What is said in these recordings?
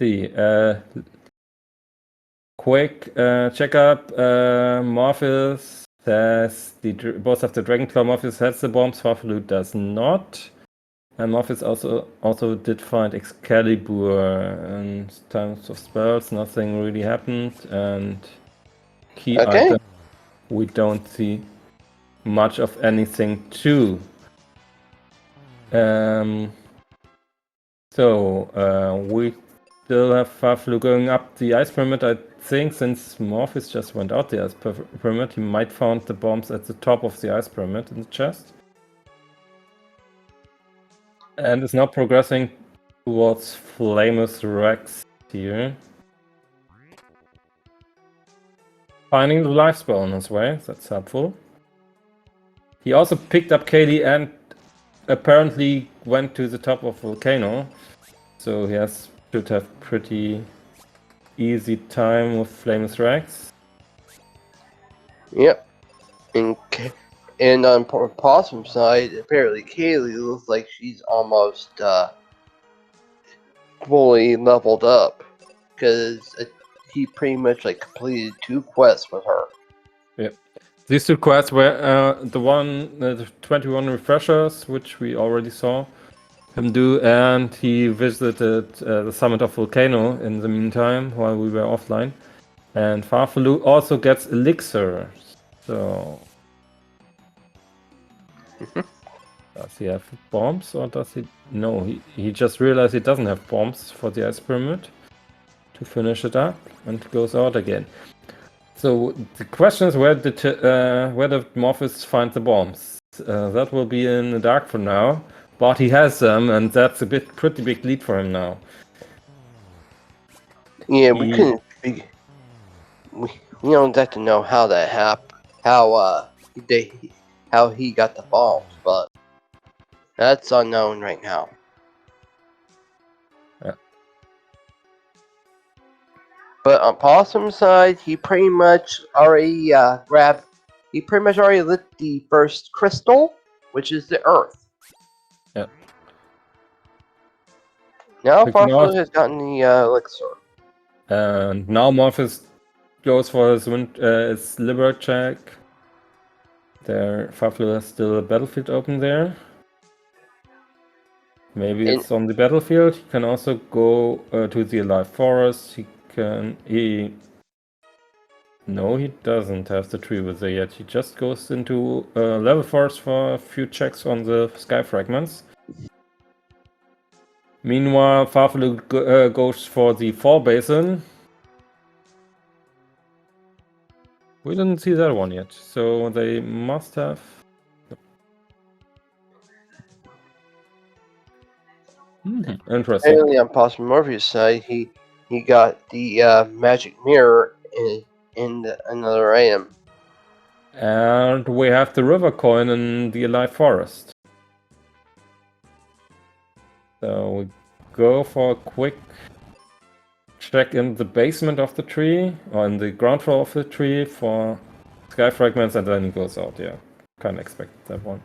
see. Quick checkup. Morpheus says both of the Dragonclaw Morpheus has the bombs. farfelu does not. And Morpheus also did find Excalibur. In terms of spells, nothing really happened. And key item, we don't see much of anything too. So we still have farfelu going up the ice pyramid. I think since Morpheus just went out the ice pyramid, he might found the bombs at the top of the ice pyramid in the chest. And is now progressing towards Flamus Rex here. Finding the life spell on his way, that's helpful. He also picked up Kaylee and apparently went to the top of Volcano. So he should have pretty easy time with Flamus Rex. Yep. And on Possum side, apparently Kaylee looks like she's almost fully leveled up, because he pretty much completed 2 quests with her. Yep. These 2 quests were the 21 refreshers, which we already saw him do, and he visited the summit of Volcano in the meantime while we were offline. And farfelu also gets elixir. So does he have bombs or does he? No, he just realized he doesn't have bombs for the ice pyramid to finish it up and goes out again. So the question is, where did Morpheus find the bombs? That will be in the dark for now, but he has them, and that's a pretty big lead for him now. Yeah, we don't have to know how that happened, how he got the bombs, but that's unknown right now. Yeah. But on Possum's side, he pretty much already lit the first crystal, which is the Earth. Yeah. Now farfelu has gotten the elixir. And now Morpheus goes for his liber check. There, farfelu has still a battlefield open there. Maybe it's on the battlefield. He can also go to the alive forest. No, he doesn't have the tree wither yet. He just goes into level forest for a few checks on the sky fragments. Meanwhile, farfelu goes for the fall basin. We didn't see that one yet, so they must have. Interesting. Apparently on Possumorpheus' side, he got the magic mirror in another item. And we have the river coin in the alive forest. So we go for a quick check in the basement of the tree, or in the ground floor of the tree for sky fragments, and then he goes out. Yeah, kind of expected that one.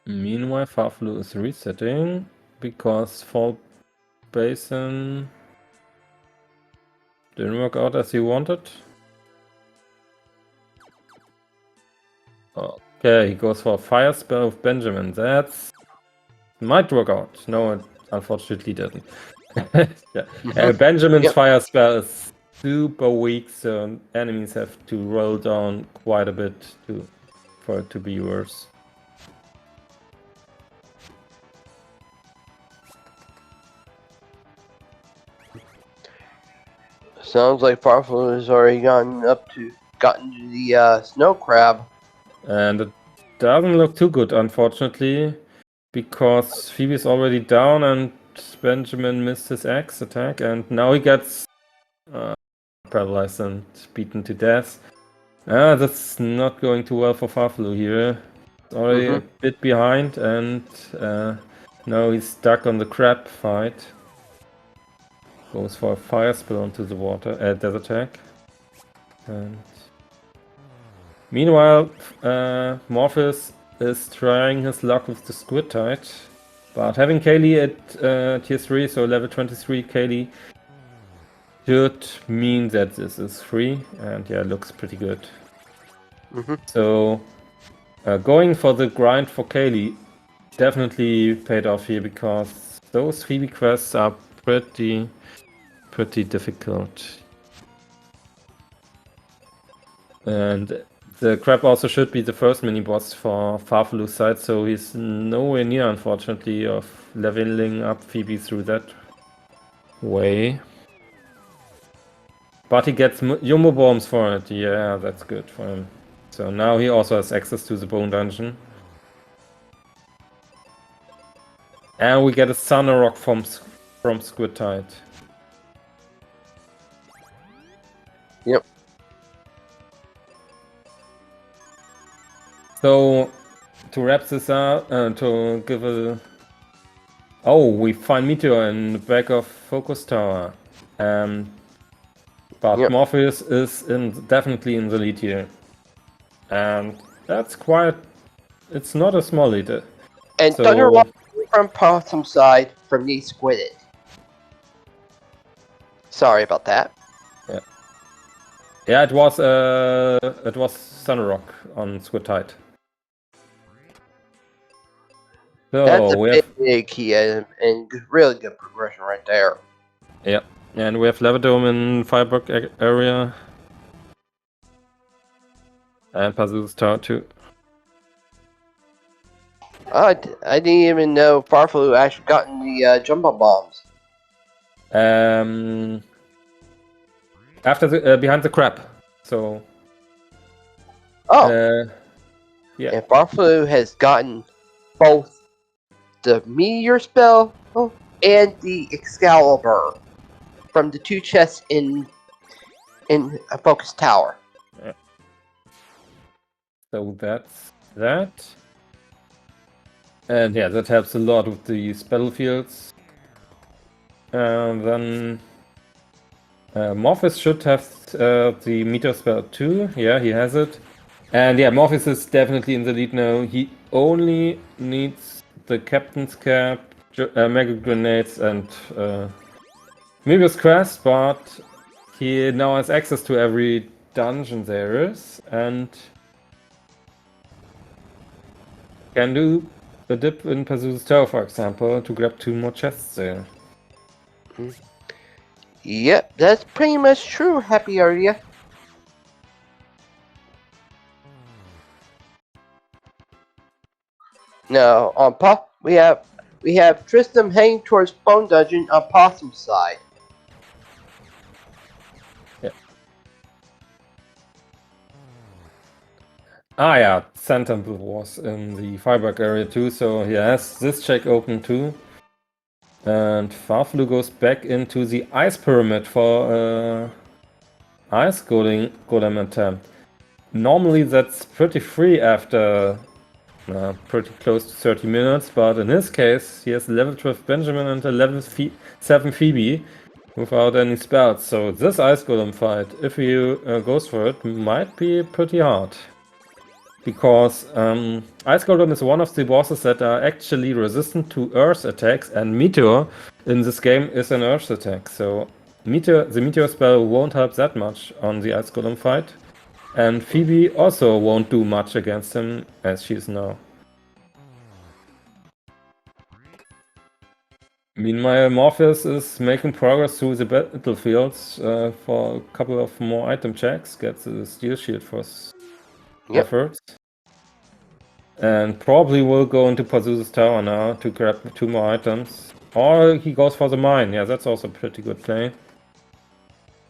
Meanwhile, farfelu is resetting because fall basin didn't work out as he wanted. Okay, he goes for a fire spell with Benjamin. That might work out. No, it unfortunately didn't. Yeah. Benjamin's fire spell is super weak, so enemies have to roll down quite a bit for it to be worse. Sounds like farfelu has already gotten to the snow crab. And it doesn't look too good, unfortunately, because Phoebe's already down and Benjamin missed his axe attack, and now he gets paralyzed and beaten to death. That's not going too well for farfelu here. He's already a bit behind, and now he's stuck on the crab fight. Goes for a fire spell onto the water, death attack. And meanwhile, Morpheus is trying his luck with the Squid Tide. But having Kaylee at tier 3, so level 23 Kaylee, should mean that this is free. And yeah, looks pretty good. So going for the grind for Kaylee definitely paid off here, because those Phoebe quests are pretty difficult. And the crab also should be the first mini-boss for Farfelu's side, so he's nowhere near, unfortunately, of leveling up Phoebe through that way. But he gets Jumbo Bombs for it, yeah, that's good for him. So now he also has access to the Bone Dungeon. And we get a Thunder Rock from Squid Tide. Yep. So, to wrap this up, to give a... Oh, we find Meteor in the back of Focus Tower. But Yep. Morpheus is definitely in the lead here. And that's quite... It's not a small lead. And So, Thunderwalk from Possum side from the Squidded. Sorry about that. yeah, it was Thunder Rock on Squid Tide. So That's a we have... big key and really good progression right there. Yeah, and we have Levadome in Fireberg area. And Pazuzu's Tower too. I didn't even know farfelu actually gotten the jumbo bombs. After the behind the crab. So. Oh. Yeah. And farfelu has gotten both the meteor spell and the Excalibur from the 2 chests in a focus tower. Yeah. So that's that. And yeah, that helps a lot with these battlefields. And then Morpheus should have the meteor spell too. Yeah, he has it. And yeah, Morpheus is definitely in the lead now. He only needs the Captain's Cap, Mega Grenades, and Mebius Crest, but he now has access to every dungeon there is, and can do the dip in Pazuzu's Tower, for example, to grab 2 more chests there. Yep, that's pretty much true, Happy Area. Now on we have Tristram heading towards Bone Dungeon on Possum's side. Yeah. Ah yeah, Sand Temple was in the Fireberg area too, so he has this check open too. And Farfelu goes back into the Ice Pyramid for Ice Golem attempt. Normally that's pretty free after pretty close to 30 minutes, but in his case he has a level 12 Benjamin and a level 7 Phoebe without any spells. So this Ice Golem fight, if he goes for it, might be pretty hard. Because Ice Golem is one of the bosses that are actually resistant to Earth attacks, and Meteor in this game is an Earth attack. So the Meteor spell won't help that much on the Ice Golem fight. And Phoebe also won't do much against him as she is now. Meanwhile, Morpheus is making progress through the battlefields for a couple of more item checks, gets the Steel Shield for efforts. And probably will go into Pazuzu's Tower now to grab 2 more items. Or he goes for the mine, yeah, that's also a pretty good play.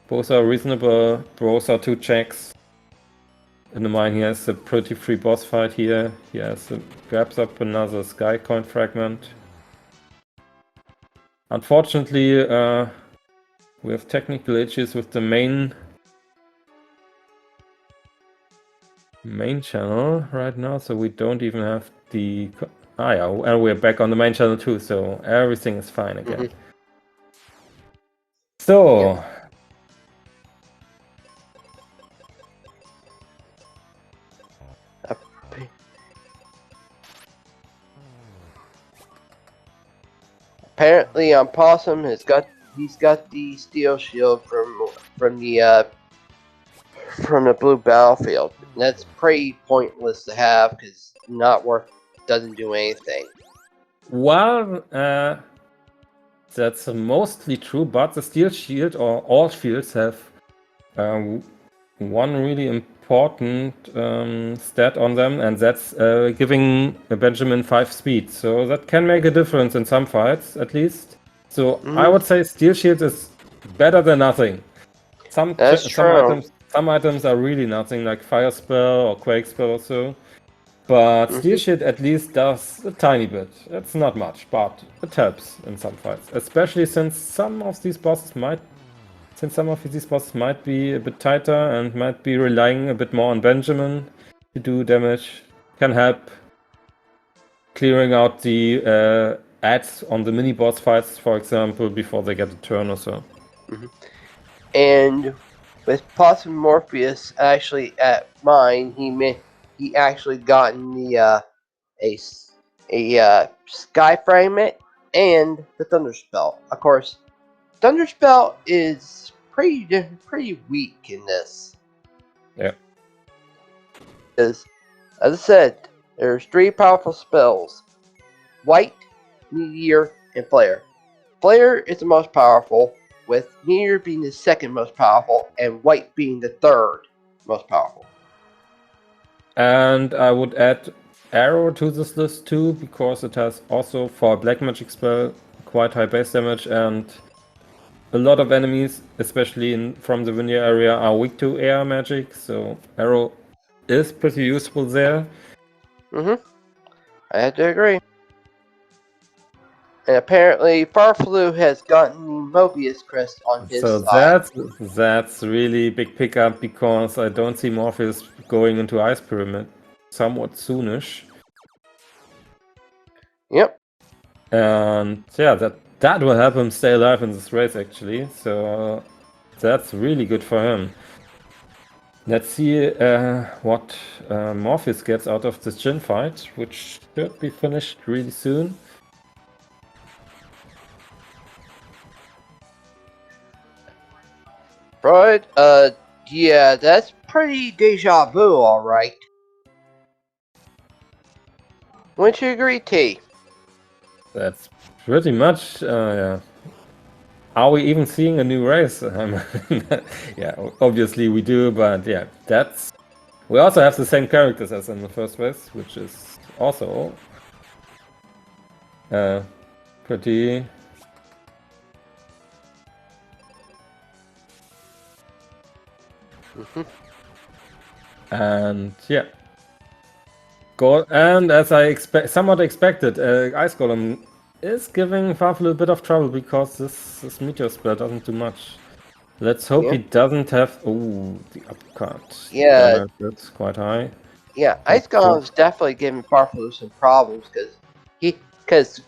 Both are reasonable, both are 2 checks. In the mine he has a pretty free boss fight here. He grabs up another Sky Coin fragment. Unfortunately, we have technical issues with the main channel right now, so we don't even have the... Ah yeah, and we're back on the main channel too, so everything is fine again. So... Yeah. Apparently, on Possum he's got the steel shield from the blue battlefield. And that's pretty pointless to have because doesn't do anything. Well, that's mostly true, but the steel shield or all shields have one really important stat on them, and that's giving Benjamin 5 speed. So that can make a difference in some fights, at least. So I would say steel shield is better than nothing. Some items are really nothing, like fire spell or quake spell or so. But steel shield at least does a tiny bit. It's not much, but it helps in some fights, especially since some of these bosses might be a bit tighter and might be relying a bit more on Benjamin to do damage. Can help clearing out the ads on the mini boss fights, for example, before they get a turn or so. And with Possumorpheus actually at mine, he actually gotten the Sky Fragment and the Thunder Spell. Of course, Thunder Spell is pretty weak in this. Yeah. As I said, there's 3 powerful spells: White, Meteor, and Flare. Flare is the most powerful, with Meteor being the second most powerful, and White being the third most powerful. And I would add Arrow to this list too, because it has also, for a black magic spell, quite high base damage, and a lot of enemies, especially from the Vineyard area, are weak to air magic, so Arrow is pretty useful there. I have to agree. And apparently, Farfelu has gotten the Mobius crest on his side. So that's really big pickup, because I don't see Morpheus going into Ice Pyramid somewhat soonish. Yep. And yeah, that will help him stay alive in this race, actually. So that's really good for him. Let's see what Morpheus gets out of this Jin fight, which should be finished really soon. Right, yeah, that's pretty deja vu, alright. Wouldn't you agree, T? That's pretty much, yeah. Are we even seeing a new race? Yeah, obviously we do, but yeah, we also have the same characters as in the first race, which is also pretty... And yeah, and as I somewhat expected, Ice Golem is giving farfelu a bit of trouble, because this meteor spell doesn't do much. Let's hope he doesn't have... Oh, the uppercut. Yeah. That's quite high. Yeah, Ice Golem's definitely giving Farfelu some problems, because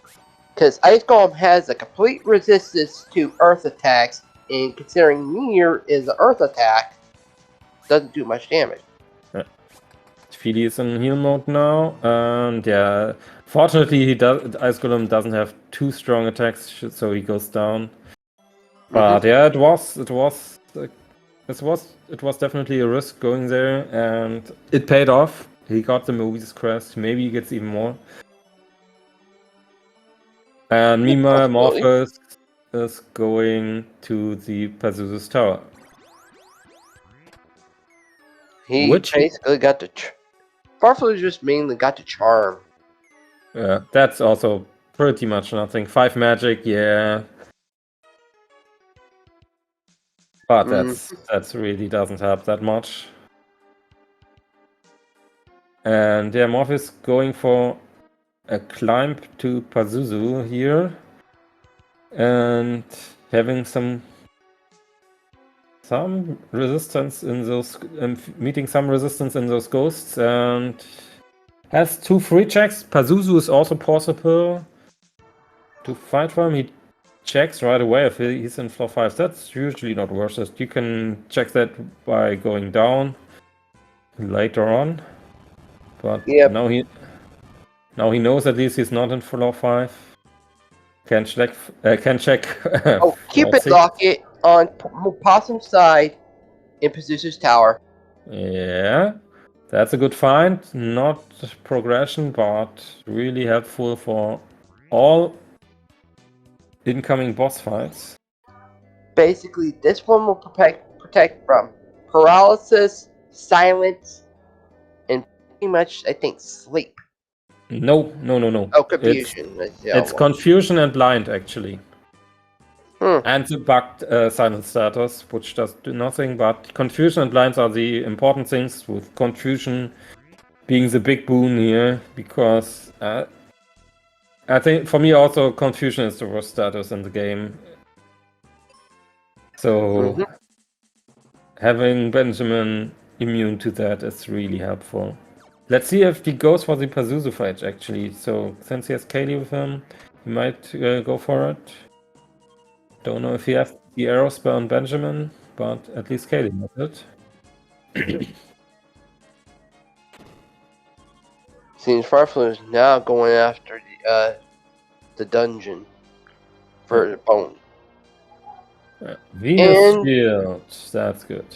Ice Golem has a complete resistance to Earth attacks, and considering Meteor is an Earth attack, doesn't do much damage. Feely is in heal mode now, and yeah, fortunately Ice Golem doesn't have too strong attacks, so he goes down. But yeah, it was definitely a risk going there, and it paid off. He got the Mobius crest. Maybe he gets even more. And meanwhile, Morpheus is going to the Pazuzu's tower. He basically got the... Farfelu just mainly got the charm. Yeah, that's also pretty much nothing. 5 magic, yeah. But that's really doesn't help that much. And yeah, Morpheus going for a climb to Pazuzu here, and having some resistance in those, meeting some resistance in those ghosts, and has 2 free checks. Pazuzu is also possible to fight for him. He checks right away if he's in floor 5. That's usually not worth it. You can check that by going down later on. But now he knows at least he's not in floor 5. Can check. Oh, Cupid Foxy. lock it on Possum's side in Pazuzu's tower. Yeah, that's a good find. Not progression, but really helpful for all incoming boss fights. Basically, this one will protect from paralysis, silence, and pretty much, I think, sleep. No. Oh, confusion. It's confusion and blind, actually. Hmm. And the bugged silent status, which does do nothing, but confusion and blinds are the important things, with confusion being the big boon here, because I think for me also confusion is the worst status in the game. So having Benjamin immune to that is really helpful. Let's see if he goes for the Pazuzu fight, actually. So since he has Kaylee with him, he might go for it. Don't know if he has the arrow spell on Benjamin, but at least Kaylee has it. Seems farfelu is now going after the dungeon for the bone. Venus Shield, that's good.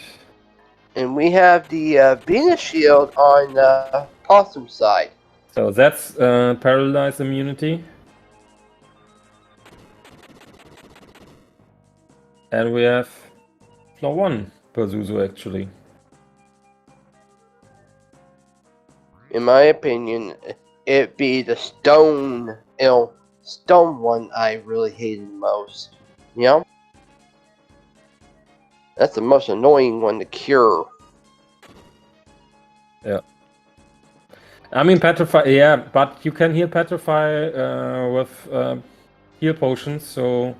And we have the Venus Shield on Possum's side. So that's paralyzed immunity. And we have floor 1 Pazuzu, actually. In my opinion, it'd be the stone one I really hated most. You know? That's the most annoying one to cure. Yeah. I mean, Petrify, yeah, but you can heal Petrify with heal potions, so...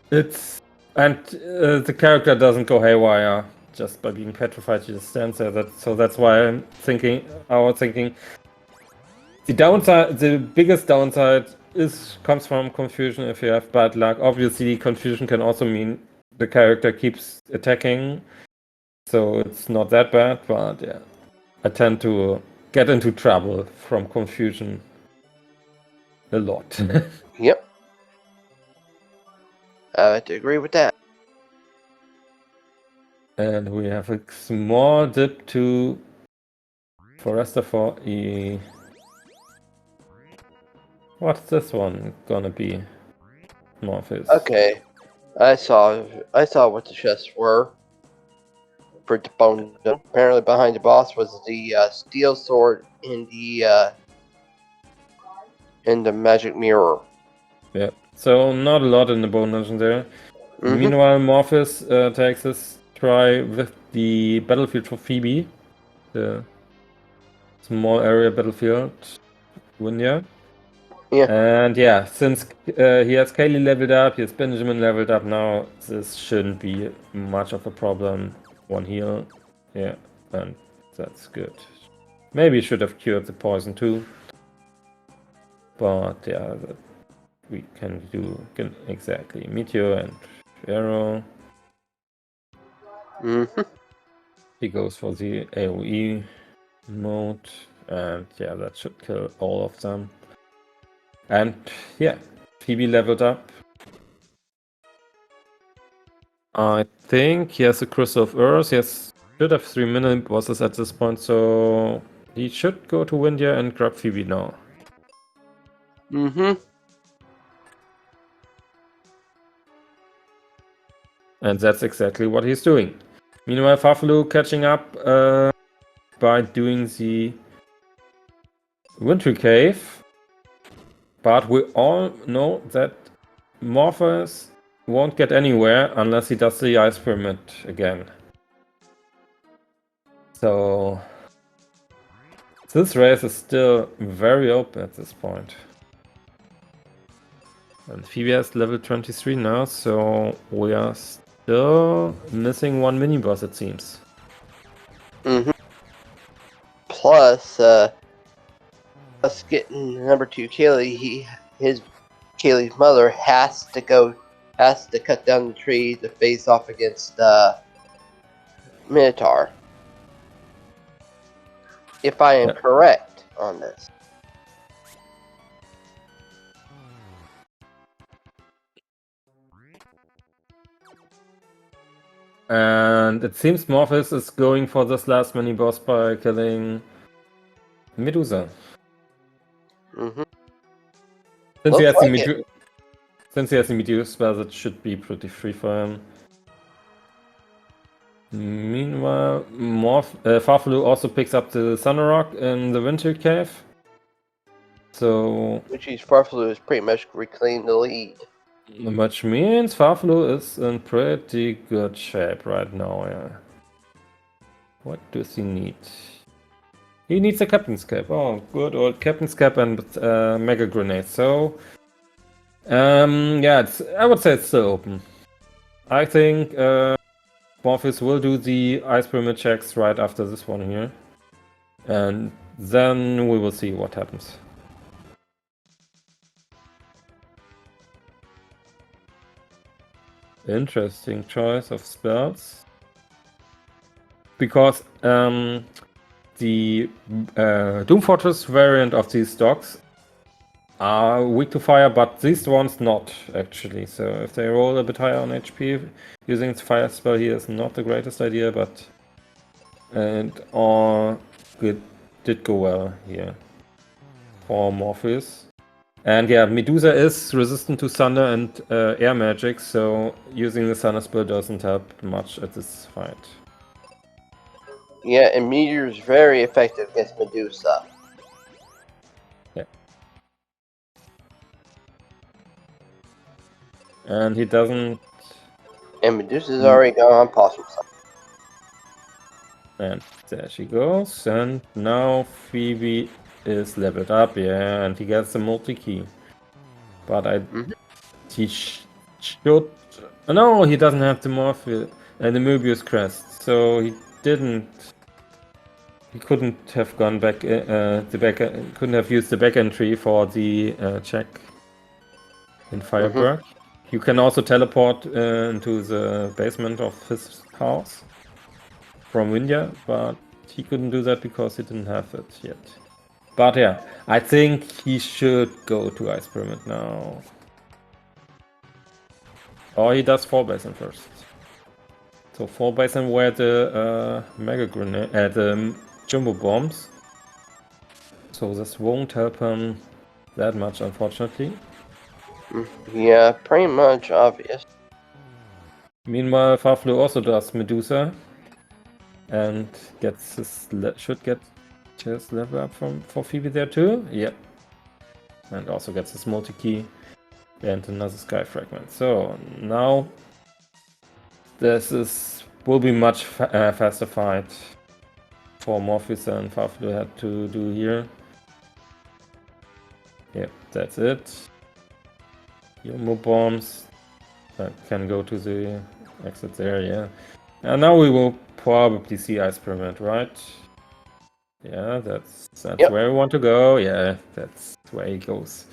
it's... And the character doesn't go haywire just by being petrified, he just stands there. So that's why I'm thinking, the downside, the biggest downside comes from confusion if you have bad luck. Obviously, confusion can also mean the character keeps attacking, so it's not that bad, but yeah. I tend to get into trouble from confusion a lot. Yep. I have to agree with that. And we have a small dip to Forester for E. What's this one gonna be? Morpheus. Okay. I saw what the chests were. For the bone. Apparently behind the boss was the steel sword in the magic mirror. Yeah. So not a lot in the bone dungeon there. Meanwhile, Morpheus takes his try with the battlefield for Phoebe, the small area battlefield. Winya. Yeah. And yeah, since he has Kaylee leveled up, he has Benjamin leveled up now, this shouldn't be much of a problem. One heal. Yeah, and that's good. Maybe should have cured the poison too. But yeah, we can do exactly. Meteor and Arrow. He goes for the AoE mode, and yeah, that should kill all of them. And yeah, Phoebe leveled up. I think he has a Crystal of Earth. He should have 3 mini bosses at this point, so he should go to Windia and grab Phoebe now. And that's exactly what he's doing. Meanwhile, farfelu catching up by doing the Wintry Cave. But we all know that Morpheus won't get anywhere unless he does the Ice Pyramid again. So this race is still very open at this point. And Phoebe has level 23 now, so we are still missing one mini-boss, it seems. Plus, us getting number 2 Kaylee, Kaylee's mother has to cut down the tree to face off against Minotaur. If I am correct on this. And it seems Morpheus is going for this last mini boss by killing Medusa. Mm-hmm. Since he Looks has like it. Since he has the Medusa spell, that should be pretty free for him. Meanwhile, Farfelu also picks up the Sunrock in the Winter Cave. So, Which is farfelu has pretty much reclaimed the lead. which means Farfelu is in pretty good shape right now, yeah. What does he need? He needs a Captain's Cap. Oh, good old Captain's Cap and Mega Grenade. So, yeah, I would say it's still open. I think Morpheus will do the Ice Pyramid checks right after this one here. And then we will see what happens. Interesting choice of spells. Because the Doom Fortress variant of these dogs are weak to fire, but these ones not, actually. So if they roll a bit higher on HP, using its fire spell here is not the greatest idea, but it did go well here for Morpheus. And yeah, Medusa is resistant to thunder and air magic, so using the thunder spell doesn't help much at this fight. Yeah, and Meteor is very effective against Medusa. Yeah. And he doesn't... And Medusa's already gone on Possumorpheus. And there she goes, and now Phoebe is leveled up, yeah, and he gets the multi-key. But he should... No, he doesn't have the Morpheus and the Möbius crest, so he didn't... He couldn't have gone back, couldn't have used the back entry for the check in Fireberg. You can also teleport into the basement of his house from Windia, but he couldn't do that because he didn't have it yet. But yeah, I think he should go to Ice Pyramid now. Or he does 4 basin first. So 4 basin where the Mega Grenade, the Jumbo Bombs. So this won't help him that much, unfortunately. Yeah, pretty much obvious. Meanwhile, Farfelu also does Medusa. And gets his should get his level up for Phoebe there too. Yep. And also gets his multi-key and another sky fragment. So now this will be much faster fight for Morpheus than Farfelu had to do here. Yep, that's it. Jumbo bombs that can go to the exit there, yeah. And now we will probably see Ice Pyramid, right? Yeah, that's Yep. where we want to go. Yeah, that's where he goes.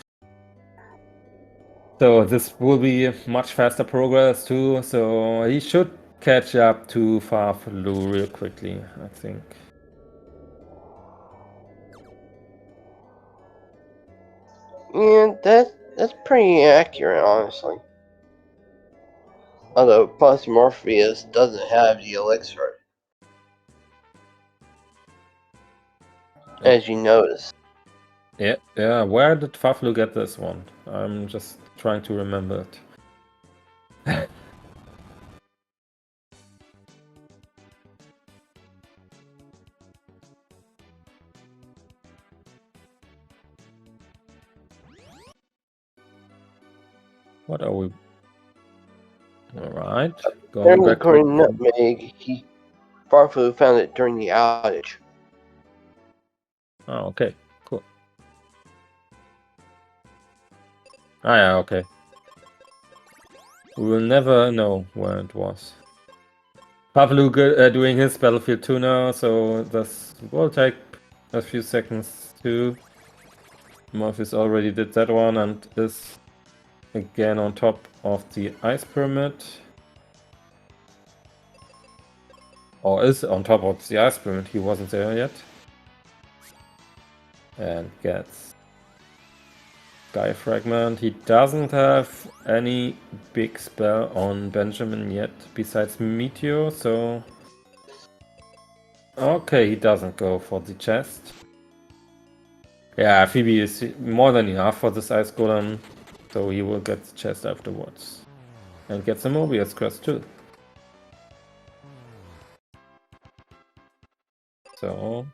So this will be much faster progress too. So he should catch up to Farfelu real quickly, I think. And that's pretty accurate, honestly. Although Possumorpheus doesn't have the elixir, as you notice. Yeah. Where did Farfelu get this one? I'm just trying to remember it. What are we? Alright. Going back According to Nutmeg, Farfelu found it during the outage. Oh, okay. Cool. Ah, yeah, okay. We will never know where it was. Farfelu doing his Battlefield 2 now, so this will take a few seconds too. Morpheus already did that one and is again on top of the Ice Pyramid. Or is on top of the Ice Pyramid, he wasn't there yet. And gets Sky Fragment. He doesn't have any big spell on Benjamin yet, besides Meteor, so... Okay, he doesn't go for the chest. Yeah, Phoebe is more than enough for this Ice Golem, so he will get the chest afterwards. And get some Mobius Crest too. So...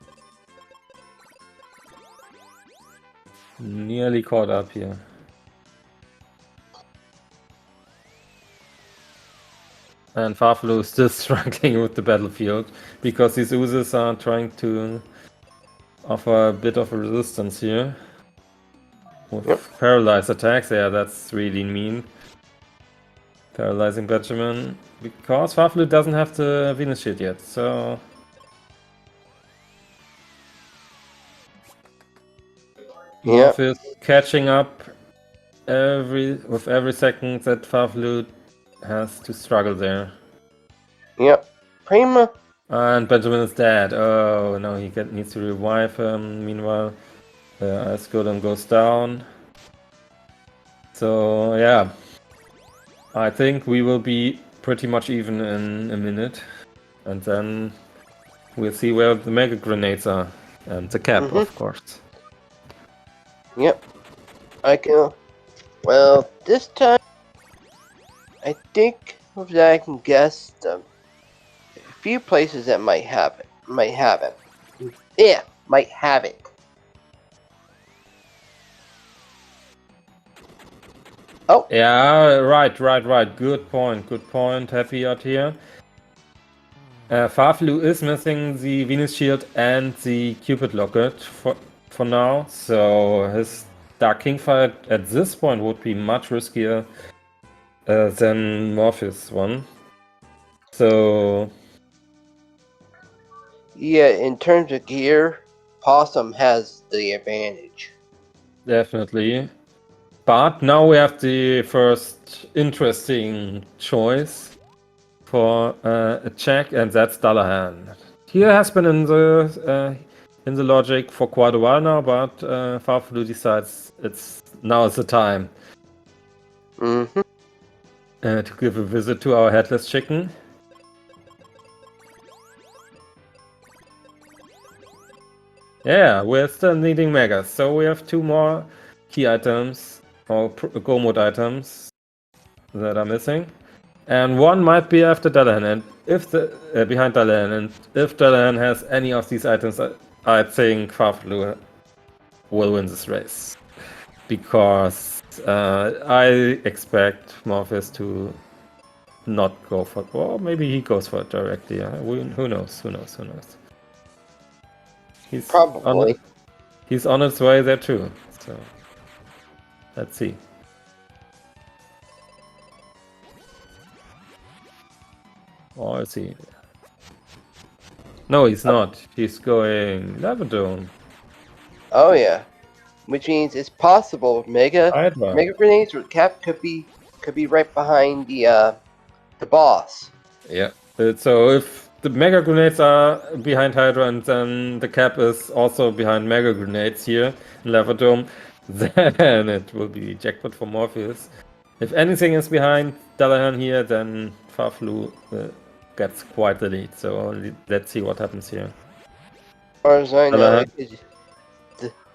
Nearly caught up here. And farfelu is still struggling with the battlefield, because these oozes are trying to offer a bit of a resistance here. With paralyzed attacks, yeah, that's really mean. Paralyzing Benjamin, because farfelu doesn't have the Venus Shield yet, so... Morpheus catching up with every second that farfelu has to struggle there. Yep. Prima. And Benjamin is dead. Oh, no, he needs to revive him. Meanwhile, the Ice Golem goes down. So, yeah. I think we will be pretty much even in a minute. And then we'll see where the Mega Grenades are. And the cap, of course. Yep. I can... Well, this time... I think that I can guess a few places that might have it. Yeah, might have it. Oh. Yeah, right. Good point. Happy out here. Farfelu is missing the Venus Shield and the Cupid Locket for now, so his Dark King fight at this point would be much riskier than Morpheus one. So... Yeah, in terms of gear, Possum has the advantage. Definitely. But now we have the first interesting choice for a check, and that's Dullahan. He has been in the logic for quite a while now, but farfelu decides now is the time to give a visit to our headless chicken. Yeah, we're still needing megas, so we have 2 more key items or go mode items that are missing, and one might be after Dullahan, and if behind Dullahan, and if Dullahan has any of these items, I think farfelu will win this race, because I expect Morpheus to not go for it, or maybe he goes for it directly. Who knows? He's Probably. He's on his way there too, so let's see. Or is he? No, he's not. He's going Lavadome. Oh yeah, which means it's possible Mega Grenades or Cap could be right behind the boss. Yeah. So if the Mega Grenades are behind Hydra, and then the Cap is also behind Mega Grenades here in Lavadome, then it will be jackpot for Morpheus. If anything is behind Dullahan here, then farfelu gets quite the lead. So let's see what happens here. As far as I know,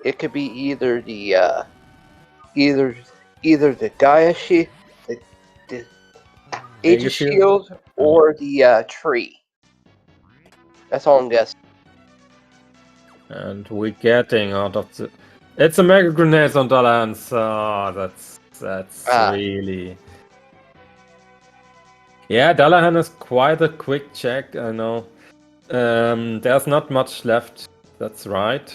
it could be either the either the Gaia Shield, the Aegis Shield, or the tree. That's all I'm guessing. And we're getting out of the... It's a Mega Grenade on Dullahan, so that's really... Yeah, Dullahan is quite a quick check, I know. There's not much left, that's right.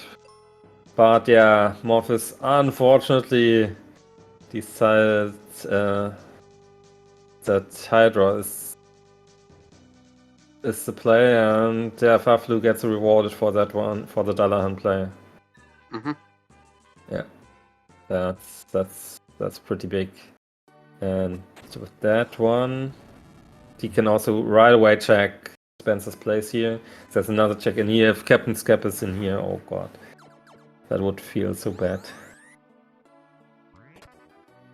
But yeah, Morpheus unfortunately decided that Hydra is the play, and yeah, farfelu gets rewarded for that one, for the Dullahan play. Yeah, that's pretty big. And with that one, he can also right away check Spencer's place here. There's another check in here. If Captain Scap is in here, oh god, that would feel so bad.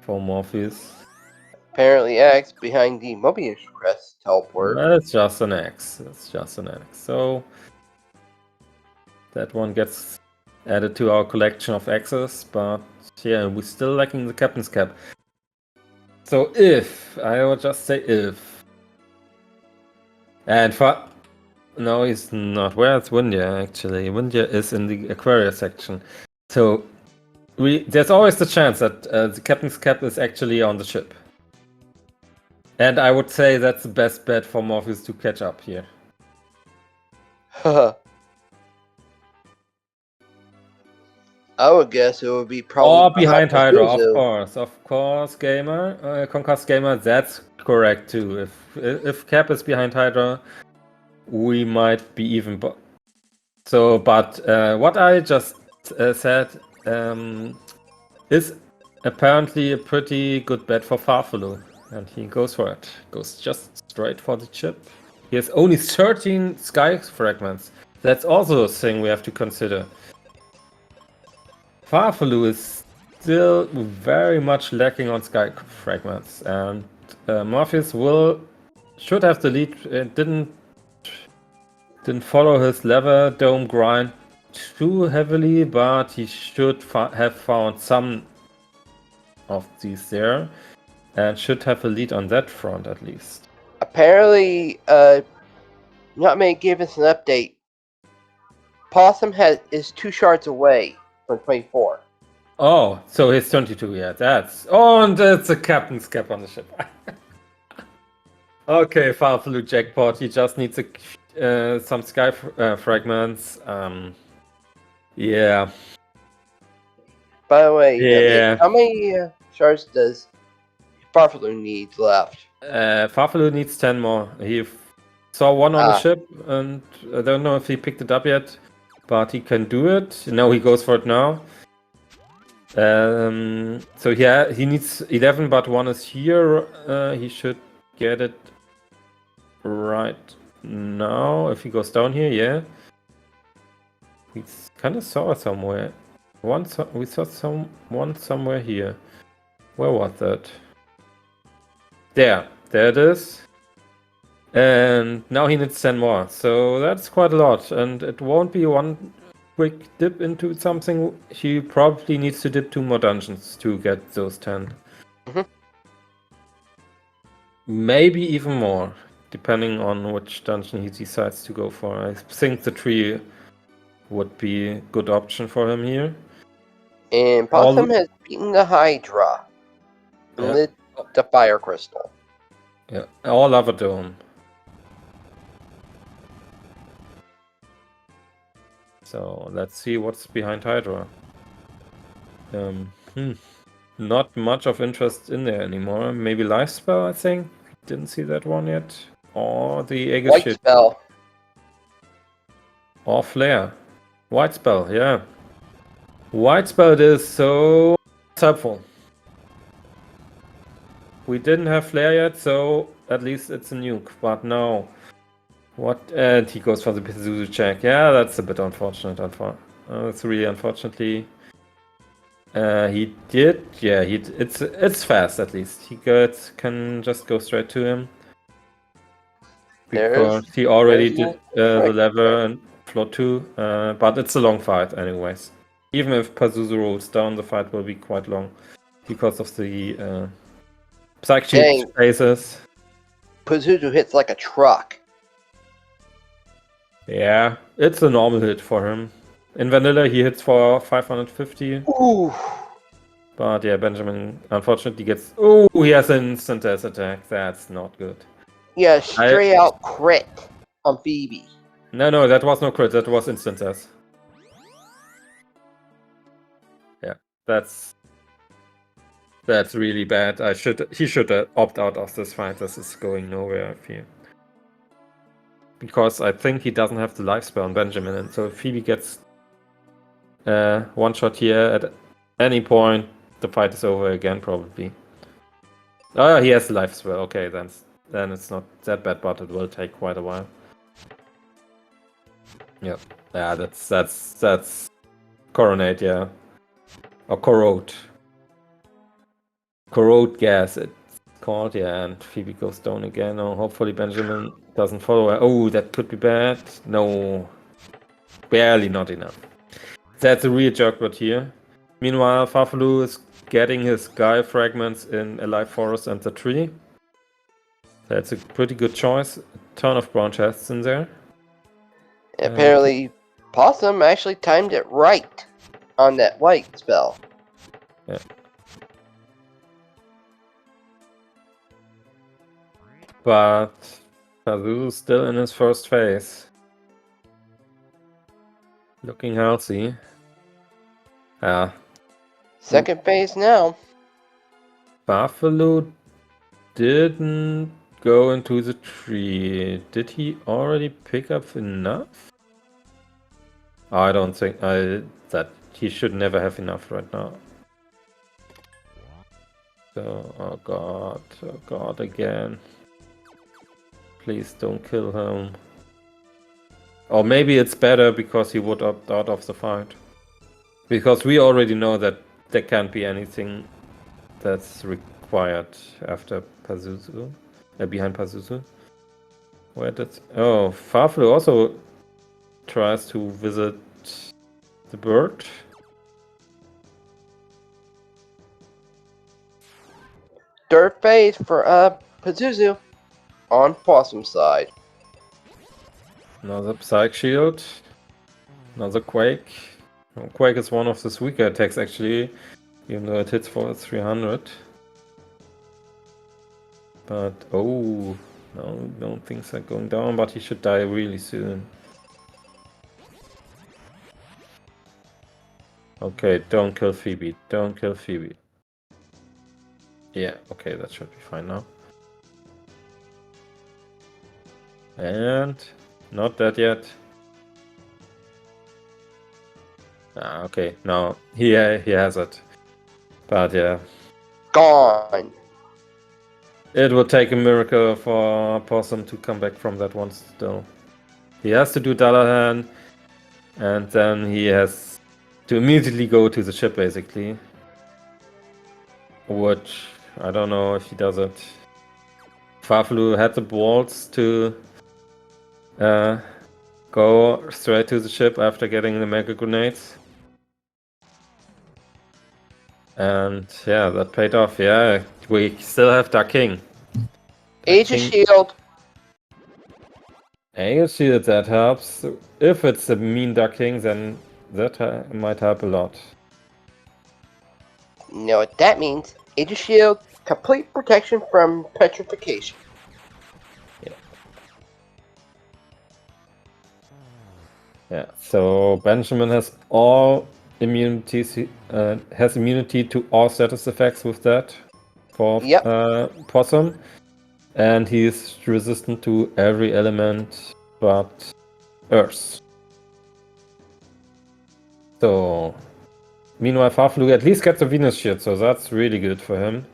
for Morpheus. Apparently X behind the Mobius Crest teleport. It's just an X. It's just an X. So that one gets added to our collection of X's, but yeah, we're still lacking the Captain's Cap. So if, I would just say if. And no, he's not. Where's Windia actually? Windia is in the Aquarius section. So there's always the chance that the Captain's Cap is actually on the ship. And I would say that's the best bet for Morpheus to catch up here. I would guess it would be probably Or behind Hydra, Pazuzu. of course, Gamer, Conquest Gamer, that's correct too. If Cap is behind Hydra, we might be even. So, but what I just said is apparently a pretty good bet for farfelu, and he goes for it. Goes just straight for the chip. He has only 13 sky fragments. That's also a thing we have to consider. Farfelu is still very much lacking on sky fragments, and Morpheus should have the lead. Didn't follow his lever dome grind too heavily, but he should have found some of these there, and should have a lead on that front at least. Apparently, Nutmeg gave us an update. Possum is 2 shards away from 24. Oh, so he's 22, yeah, that's... Oh, and that's a Captain's Cap on the ship. Okay, farfelu jackpot, he just needs some sky fragments. Yeah. By the way, Yeah. how many shards does Farfelu need left? Farfelu needs 10 more. He saw one on the ship, and I don't know if he picked it up yet, but he can do it. Now he goes for it now. So yeah, he needs 11, but one is here. He should get it right now. If he goes down here, yeah. We kind of saw it somewhere. We saw one somewhere here. Where was that? There it is. And now he needs 10 more. So that's quite a lot. And it won't be one quick dip into something. He probably needs to dip 2 more dungeons to get those 10. Mm-hmm. Maybe even more, depending on which dungeon he decides to go for. I think the tree would be a good option for him here. And Possum has beaten the Hydra and lit the Fire Crystal. Yeah, or Lava Dome. So let's see what's behind Hydra. Not much of interest in there anymore. Maybe Life Spell, I think. Didn't see that one yet. Or the Aegis White ship. Spell. Or Flare. White Spell, yeah. White Spell it is, so it's helpful. We didn't have Flare yet, so at least it's a nuke. But no. What? And he goes for the Pazuzu check. Yeah, that's a bit unfortunate. It's really unfortunately. He did. Yeah, it's fast at least. He can just go straight to him. Because he already did the lever and floor 2. But it's a long fight anyways. Even if Pazuzu rolls down, the fight will be quite long. Because of the Psychic phases. Pazuzu hits like a truck. Yeah, it's a normal hit for him. In vanilla, he hits for 550. Ooh. But yeah, Benjamin unfortunately gets... Oh, he has an instant death attack. That's not good. Yeah, straight out crit on Phoebe. No, that was no crit. That was instant death. Yeah, that's really bad. He should opt out of this fight. This is going nowhere, I feel. Because I think he doesn't have the life spell on Benjamin, and so if Phoebe gets one shot here at any point, the fight is over again, probably. Oh, he has the life spell. Okay, then it's not that bad, but it will take quite a while. Yep. Yeah, that's Coronate, yeah. Or Corrode. corrode gas, it's called, yeah, and Phoebe goes down again. Oh, hopefully Benjamin doesn't follow her. Oh, that could be bad. No, barely not enough. That's a real jackpot here. Meanwhile, Farfelu is getting his sky fragments in a live forest and the tree. That's a pretty good choice. A ton of brown chests in there. Apparently, Possum actually timed it right on that white spell. Yeah. But Pazuzu's still in his first phase. Looking healthy. Yeah. Second phase now. Buffalo didn't go into the tree. Did he already pick up enough? I don't think that he should never have enough right now. So, oh god, again. Please don't kill him. Or maybe it's better because he would opt out of the fight. Because we already know that there can't be anything that's required after Pazuzu. Behind Pazuzu. Where did... Oh, Farfelu also tries to visit the bird. Third phase for Pazuzu on Possum's side. Another Psych Shield. Another Quake. Quake is one of the weaker attacks actually, even though it hits for 300. But oh, no, things are going down, but he should die really soon. Okay, don't kill Phoebe. Don't kill Phoebe. Yeah, okay, that should be fine now. And not dead yet. Ah, okay, now he has it. But yeah. Gone. It would take a miracle for Possum to come back from that one still. He has to do Dullahan, and then he has to immediately go to the ship basically. Which, I don't know if he does it. Farfelu had the balls to go straight to the ship after getting the mega grenades. And yeah, that paid off. Yeah, we still have Dark King. Age of Shield. Age of Shield, that helps. If it's a mean Dark King, then that might help a lot. You know what that means? Age of Shield, complete protection from petrification. Yeah, so Benjamin has all immunities, has immunity to all status effects with that for Possum, and he's resistant to every element but Earth. So, meanwhile, Farfelu at least gets a Venus shield, so that's really good for him.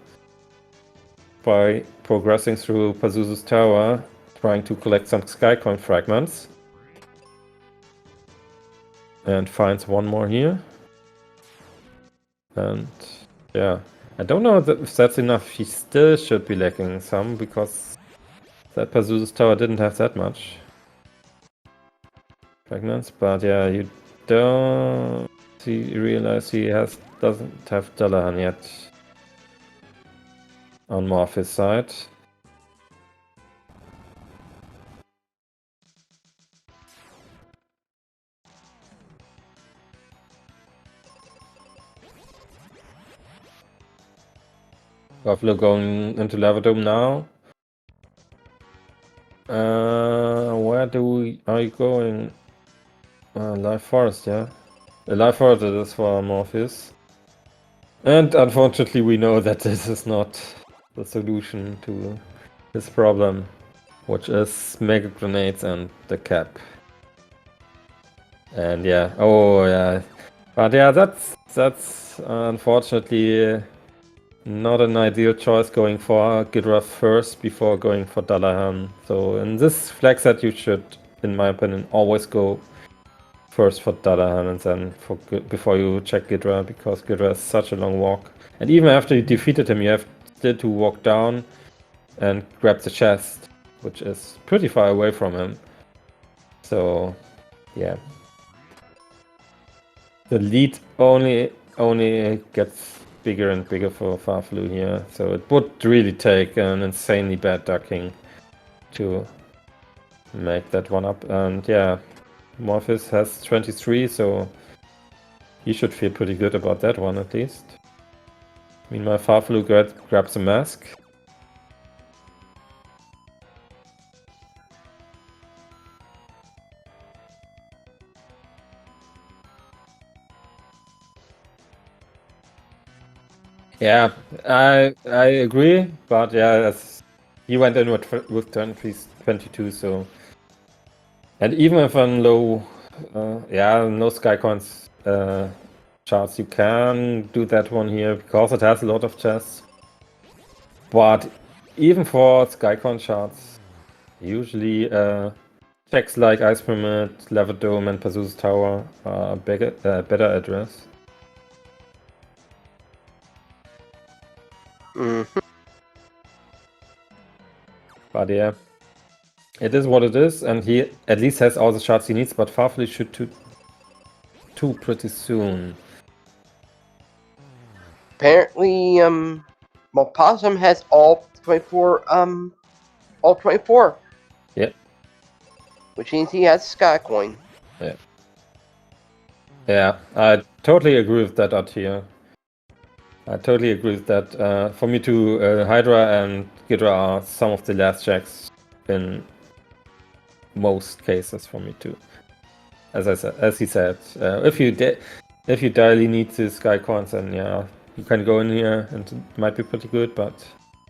By progressing through Pazuzu's tower, trying to collect some Skycoin fragments. And finds one more here. And yeah, I don't know if that's enough. He still should be lacking some, because that Pazuzu's tower didn't have that much fragments. But yeah, you don't realize he doesn't have Dullahan yet on Morpheus' side. Buffalo going into Lava Dome now. Where are you going? Live Forest, yeah. The Live Forest is for Morpheus. And unfortunately we know that this is not the solution to this problem, which is Mega Grenades and the cap. And yeah, oh yeah. But yeah, that's unfortunately not an ideal choice, going for Ghidra first before going for Dullahan. So in this flag set you should, in my opinion, always go first for Dullahan and then before you check Ghidra, because Ghidra is such a long walk. And even after you defeated him, you have still to walk down and grab the chest, which is pretty far away from him. So, yeah. The lead only gets bigger and bigger for farfelu here. So it would really take an insanely bad ducking to make that one up. And yeah, Morpheus has 23, so he should feel pretty good about that one at least. Meanwhile, farfelu grabs a mask. Yeah, I agree, but yeah, he went in with 22, so. And even if on low, no Skycoins charts, you can do that one here because it has a lot of chests. But even for Skycoin charts, usually checks like Ice Pyramid, Lava Dome, and Pazuzu Tower are better address. But yeah, it is what it is, and he at least has all the shards he needs, but farfelu should two pretty soon. Apparently, Possum has all 24, all 24. Yeah. Which means he has Skycoin. Yeah. Yeah, I totally agree with that, Atia. I totally agree with that. For me too, Hydra and Ghidra are some of the last checks in most cases for me too. As he said, if you direly need the Sky Coins, then yeah, you can go in here and it might be pretty good. But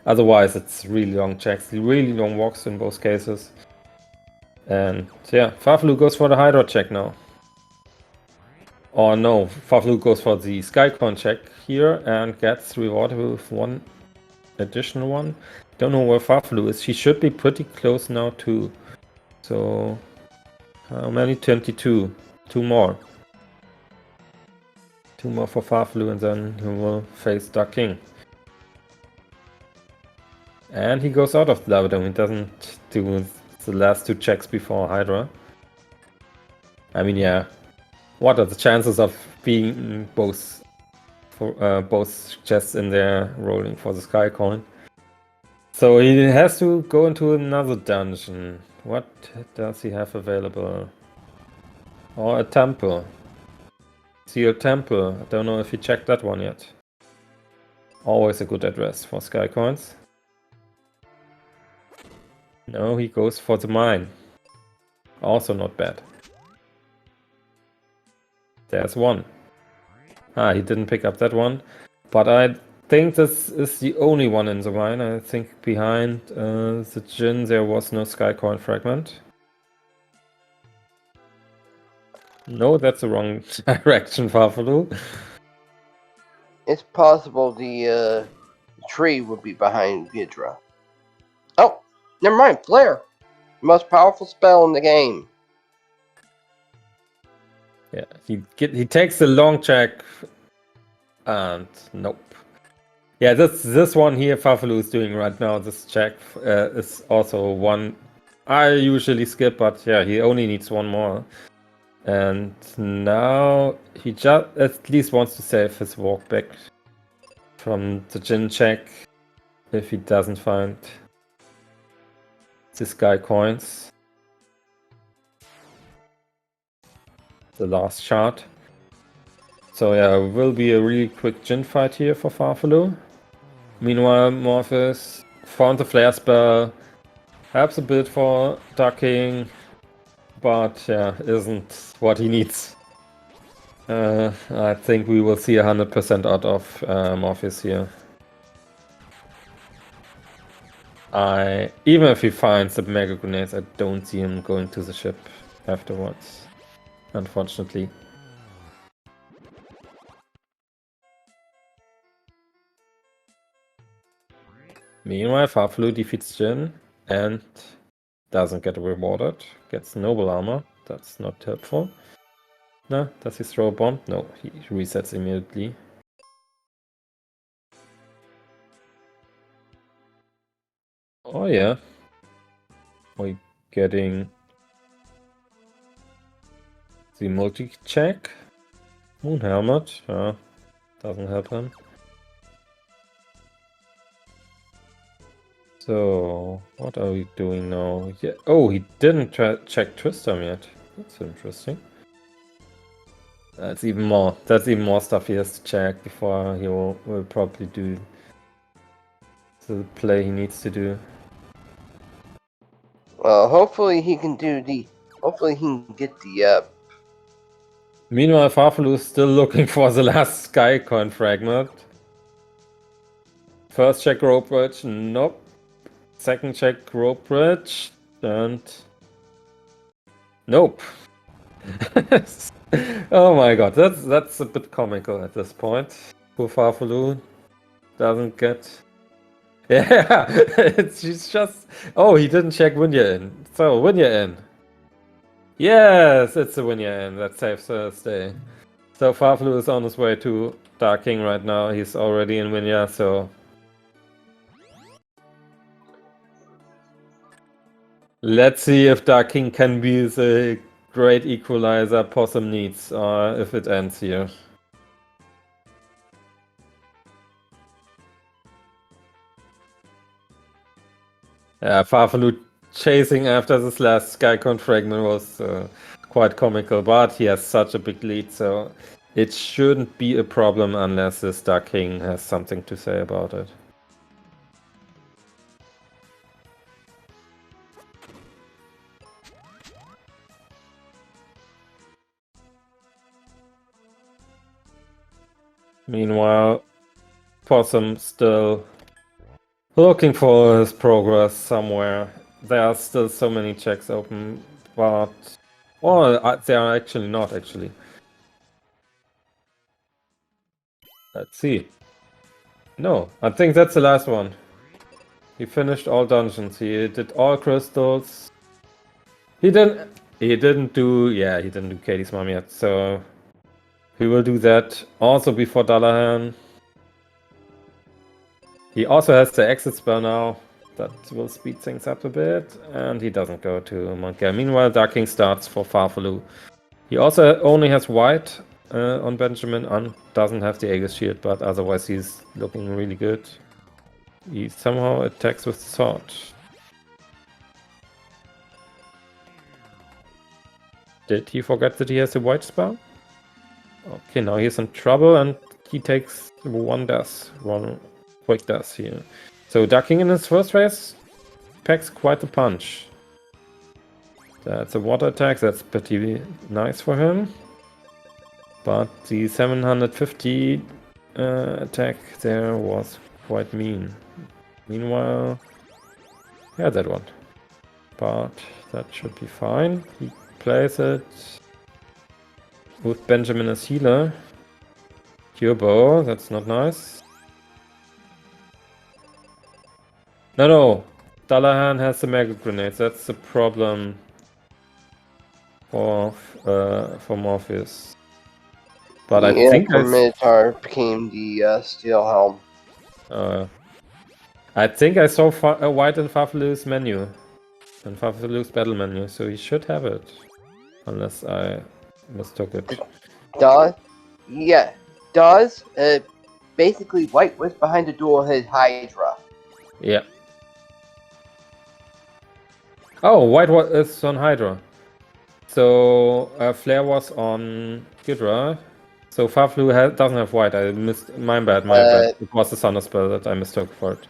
otherwise, it's really long checks, really long walks in both cases. And yeah, farfelu goes for the Hydra check now. Or no, farfelu goes for the Skycoin check here and gets rewarded with one additional one. Don't know where farfelu is. She should be pretty close now too. So how many? 22. Two more. Two more for farfelu, and then he will face Dark King. And he goes out of the lava dome. He doesn't do the last two checks before Hydra. I mean, yeah. What are the chances of being both chests in there rolling for the Sky Coin? So he has to go into another dungeon. What does he have available? Or a temple. Sealed temple. I don't know if he checked that one yet. Always a good address for Sky Coins. No, he goes for the mine. Also not bad. There's one. Ah, he didn't pick up that one. But I think this is the only one in the mine. I think behind the Djinn there was no Skycoin fragment. No, that's the wrong direction, farfelu. It's possible the tree would be behind Ghidra. Oh, never mind. Flare, the most powerful spell in the game. Yeah, he takes the long check, and nope. Yeah, this one here farfelu is doing right now. This check is also one I usually skip, but yeah, he only needs one more. And now he just at least wants to save his walk back from the Djinn check if he doesn't find this guy coins. The last shard. So yeah, it will be a really quick Djinn fight here for farfelu. Meanwhile, Morpheus found the flare spell, helps a bit for ducking, but yeah, isn't what he needs. I think we will see 100% out of Morpheus here. Even if he finds the mega grenades, I don't see him going to the ship afterwards, unfortunately. Meanwhile, farfelu defeats Djinn and doesn't get rewarded. Gets noble armor. That's not helpful. No, does he throw a bomb? No, he resets immediately. Oh yeah. We're getting the multi-check. Moon helmet. Doesn't help him. So, what are we doing now? Yeah. Oh, he didn't check Tristam yet. That's interesting. That's even more. That's even more stuff he has to check before he will probably do the play he needs to do. Well, hopefully he can do the. Hopefully he can get the. Meanwhile, farfelu is still looking for the last sky coin fragment. First check rope bridge, nope. Second check rope bridge, and nope. Oh my god, that's a bit comical at this point. Poor farfelu doesn't get. Yeah, she's just. Oh, he didn't check Winya in. So Winya in. Yes, it's a Winya in. That saves Thursday. So farfelu is on his way to Dark King right now. He's already in Winya, so. Let's see if Dark King can be the great equalizer Possum needs, or if it ends here. Yeah, farfelu chasing after this last Skycon fragment was quite comical, but he has such a big lead, so it shouldn't be a problem unless this Dark King has something to say about it. Meanwhile, Possum still looking for his progress somewhere. There are still so many checks open, but... Well, they are actually not, actually. Let's see. No, I think that's the last one. He finished all dungeons. He did all crystals. He didn't do Katie's mom yet, so... He will do that also before Dullahan. He also has the exit spell now. That will speed things up a bit. And he doesn't go to Monkey. Meanwhile, Dark King starts for farfelu. He also only has white on Benjamin and doesn't have the Aegis shield, but otherwise he's looking really good. He somehow attacks with the sword. Did he forget that he has a white spell? Okay, now he's in trouble and he takes one quick death here. So Dark King in his first phase packs quite a punch. That's a water attack, that's pretty nice for him. But the 750 attack there was quite mean. Meanwhile, yeah, that one. But that should be fine. He plays it with Benjamin as healer. Cure bow, that's not nice. No. Dullahan has the mega grenades. That's the problem for Morpheus. But I think Minotaur became the steel helm. I think I saw white in farfelu's menu, in farfelu's battle menu, so he should have it, unless I mistook it. Does basically white was behind the dual hit Hydra. Yeah. Oh, white is on Hydra. So Flare was on Hydra. So farfelu doesn't have white. I missed. My bad. It was the Thunder spell that I mistook for it.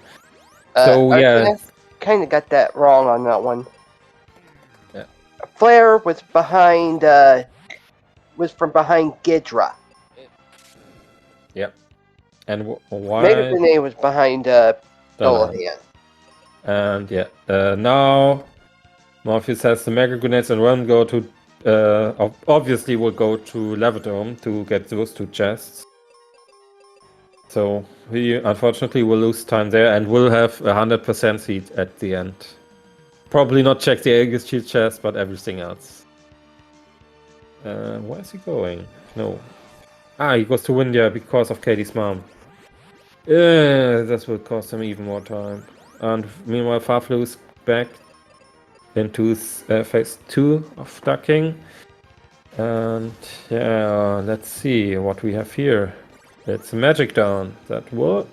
So yeah. Kind of got that wrong on that one. Yeah. Flare was behind. Was from behind Gidra. Yep. And why? Mega Grenade was behind Dullahan. And yeah, now Morpheus has the Mega Grenades and one go to, obviously will go to Levidome to get those two chests. So he unfortunately will lose time there and will have 100% seed at the end. Probably not check the Aegis shield chest, but everything else. Where is he going? No. He goes to Windia because of Katie's mom. This will cost him even more time. and meanwhile farfelu is back into phase 2 of ducking. And yeah, let's see what we have here. It's a magic down that will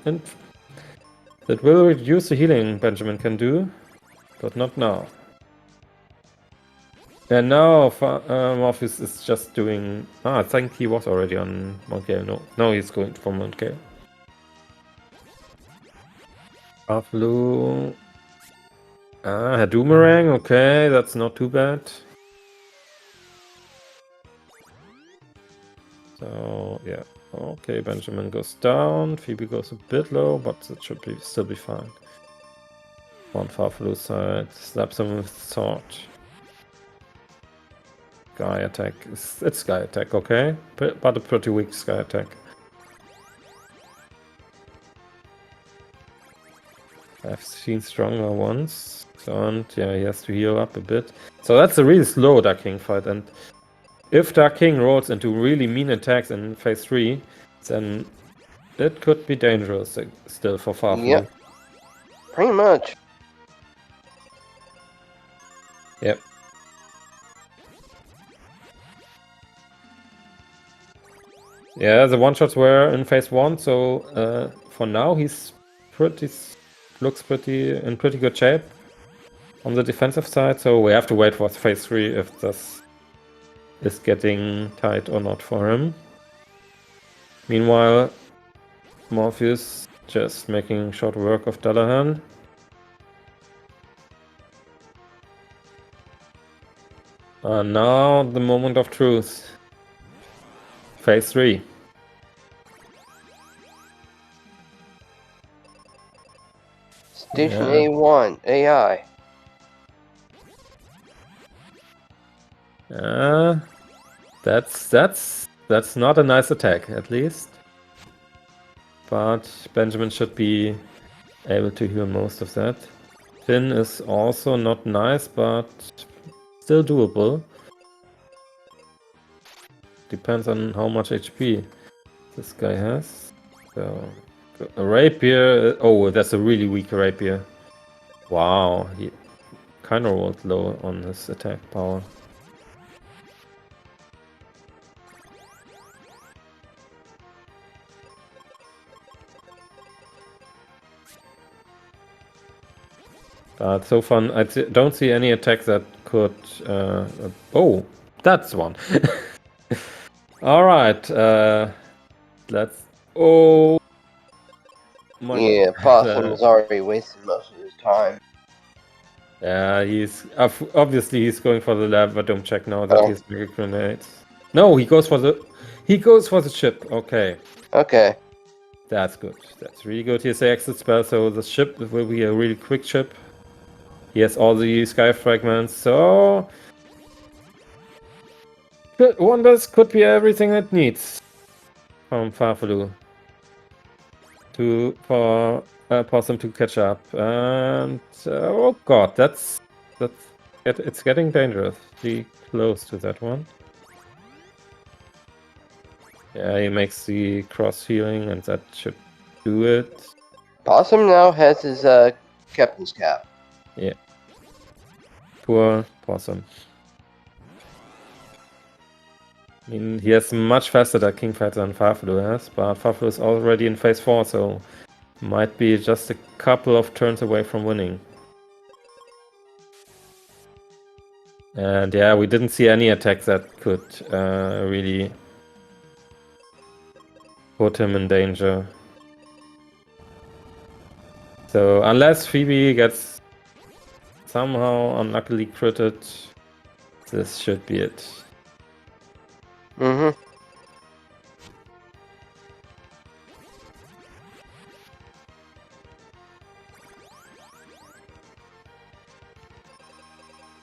reduce the healing Benjamin can do, but not now. And now Morpheus is just doing... I think he was already on Mount Gale. No, he's going for Mount Gale. farfelu. Hadoomerang, okay, that's not too bad. So, yeah. Okay, Benjamin goes down, Phoebe goes a bit low, but it should still be fine. On farfelu's side, slaps him with sword. Sky attack. It's sky attack, okay? But a pretty weak sky attack. I've seen stronger ones. And yeah, he has to heal up a bit. So that's a really slow Dark King fight. And if Dark King rolls into really mean attacks in phase 3, then it could be dangerous still for farfelu. Yep. Pretty much. Yep. Yeah, the one-shots were in phase 1, so for now he's looks in pretty good shape on the defensive side, so we have to wait for phase 3 if this is getting tight or not for him. Meanwhile, Morpheus just making short work of Dullahan. Now the moment of truth. Phase 3. Station A1, AI. That's not a nice attack, at least. But Benjamin should be able to heal most of that. Finn is also not nice, but still doable. Depends on how much HP this guy has. So, a rapier. Oh, that's a really weak rapier. Wow, he kind of rolled low on his attack power. But so far, I don't see any attack that could... oh, that's one. Alright, let's... Oh... Yeah, Possum is already wasting most of his time. Yeah, he's... obviously he's going for the lab, but don't check now that he's making grenades. No, he goes for the... He goes for the ship, okay. Okay. That's good. That's really good. Here's the exit spell, so the ship will be a really quick ship. He has all the sky fragments, so... Wonders could be everything it needs from farfelu for Possum to catch up. And oh god, it's getting dangerously close to that one. Yeah, he makes the cross healing, and that should do it. Possum now has his captain's cap. Yeah. Poor Possum. I mean, he has much faster Dark King fighter than farfelu has, but farfelu is already in phase 4, so might be just a couple of turns away from winning. And yeah, we didn't see any attack that could really put him in danger. So unless Phoebe gets somehow unluckily critted, this should be it. Mm-hmm.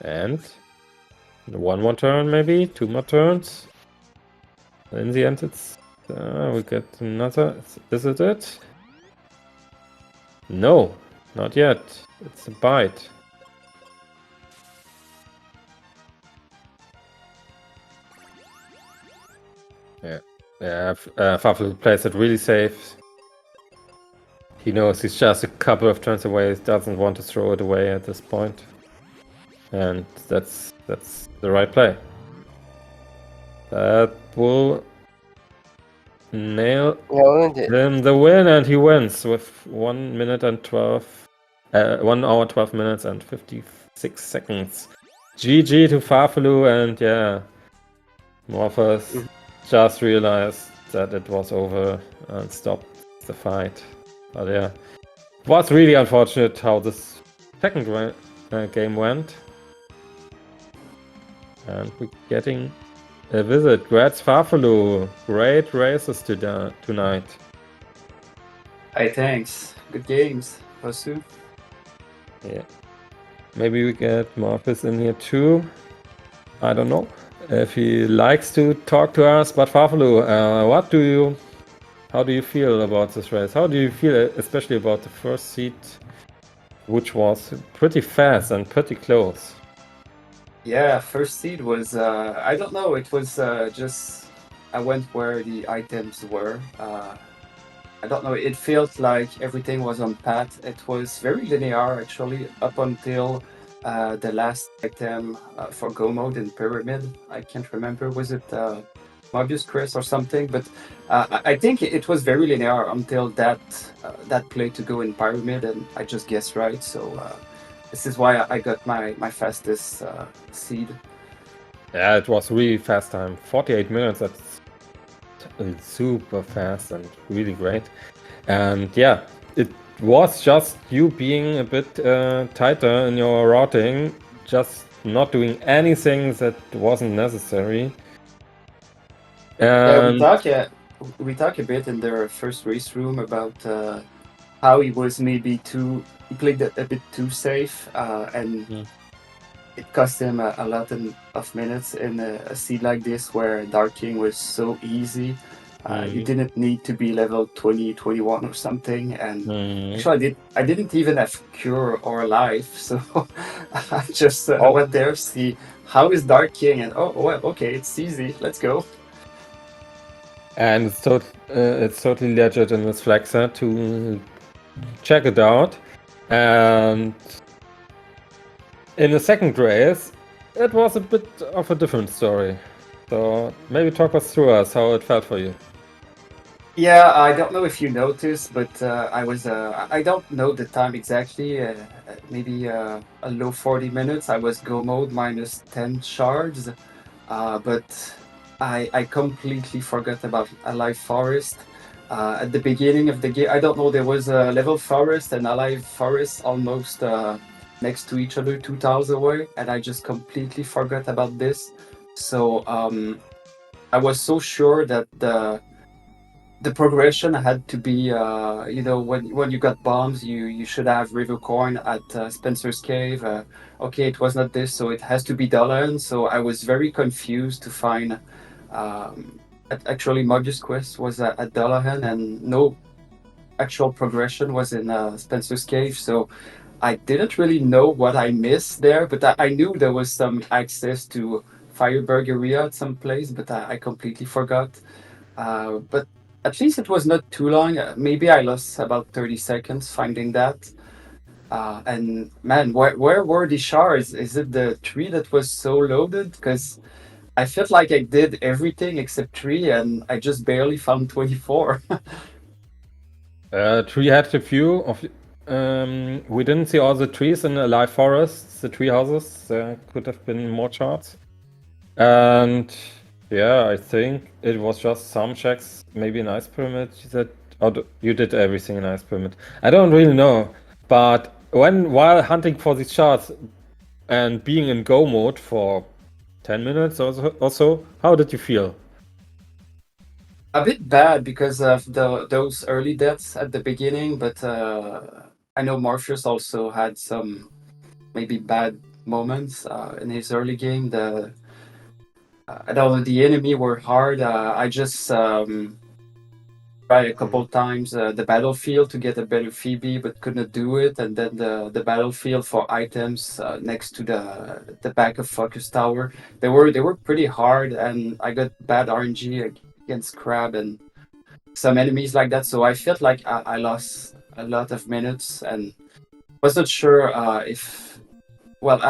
And one more turn, maybe 2 more turns. In the end, it's we get another. Is it it? No, not yet. It's a bite. Yeah, farfelu plays it really safe. He knows he's just a couple of turns away. He doesn't want to throw it away at this point. And that's the right play. That will nail him the win, and he wins with 1 minute and 1 hour 12 minutes and 56 seconds. GG to farfelu, and yeah, Morpheus just realized that it was over and stopped the fight. But yeah, it was really unfortunate how this second game went. And we're getting a visit. Congrats, farfelu. Great races tonight. Hey, thanks. Good games. Posu. Yeah. Maybe we get Morpheus in here too. I don't know if he likes to talk to us. But farfelu, how do you feel about this race? How do you feel, especially about the first seat, which was pretty fast and pretty close? Yeah, first seed was, I don't know, it was just, I went where the items were. I don't know, it felt like everything was on path. It was very linear actually up until the last item for Go mode in Pyramid. I can't remember, was it Mobius Crest or something? But I think it was very linear until that play to go in Pyramid, and I just guessed right. So this is why I got my fastest seed. Yeah, it was really fast time. 48 minutes, that's super fast and really great. And yeah, it was just you being a bit tighter in your routing, just not doing anything that wasn't necessary. And yeah, we talk a bit in the first race room about how he was maybe he played a bit too safe, and it cost him a lot of minutes in a seed like this where Darking was so easy. You didn't need to be level 20, 21 or something. And actually, I didn't even have Cure or Life, so I just went there, see how is Darking, and well, okay, it's easy, let's go. And it's totally legit in this flexer to check it out. And in the second race, it was a bit of a different story. So maybe talk us through how it felt for you. Yeah, I don't know if you noticed, but I was, I don't know the time exactly, maybe a low 40 minutes. I was Go mode minus 10 shards, but I completely forgot about Alive Forest. At the beginning of the game, I don't know, there was a level forest and Alive Forest almost next to each other, 2 tiles away, and I just completely forgot about this. So I was so sure that the progression had to be, you know, when you got bombs, you should have River Coin at Spencer's Cave. Okay, it was not this, so it has to be Dolahan. So I was very confused to find. Actually, Mobius Quest was at Dolahan, and no actual progression was in Spencer's Cave. So I didn't really know what I missed there, but I knew there was some access to Fireberg area at some place, but I completely forgot. But at least it was not too long. Maybe I lost about 30 seconds finding that. And man, where were the shards? Is it the tree that was so loaded? Because I felt like I did everything except tree, and I just barely found 24. Tree had a few of. We didn't see all the trees in the live forests, the tree houses. There could have been more charts. And yeah, I think it was just some checks, maybe an ice pyramid that you did everything in ice pyramid. I don't really know, but while hunting for these charts and being in go mode for 10 minutes or so, how did you feel? A bit bad because of those early deaths at the beginning, but I know Morpheus also had some maybe bad moments in his early game. I don't know, the enemy were hard. I just tried a couple times the battlefield to get a better Phoebe, but could not do it. And then the battlefield for items next to the back of Focus Tower, they were pretty hard, and I got bad RNG against Crab and some enemies like that. So I felt like I lost a lot of minutes, and was not sure if. Well,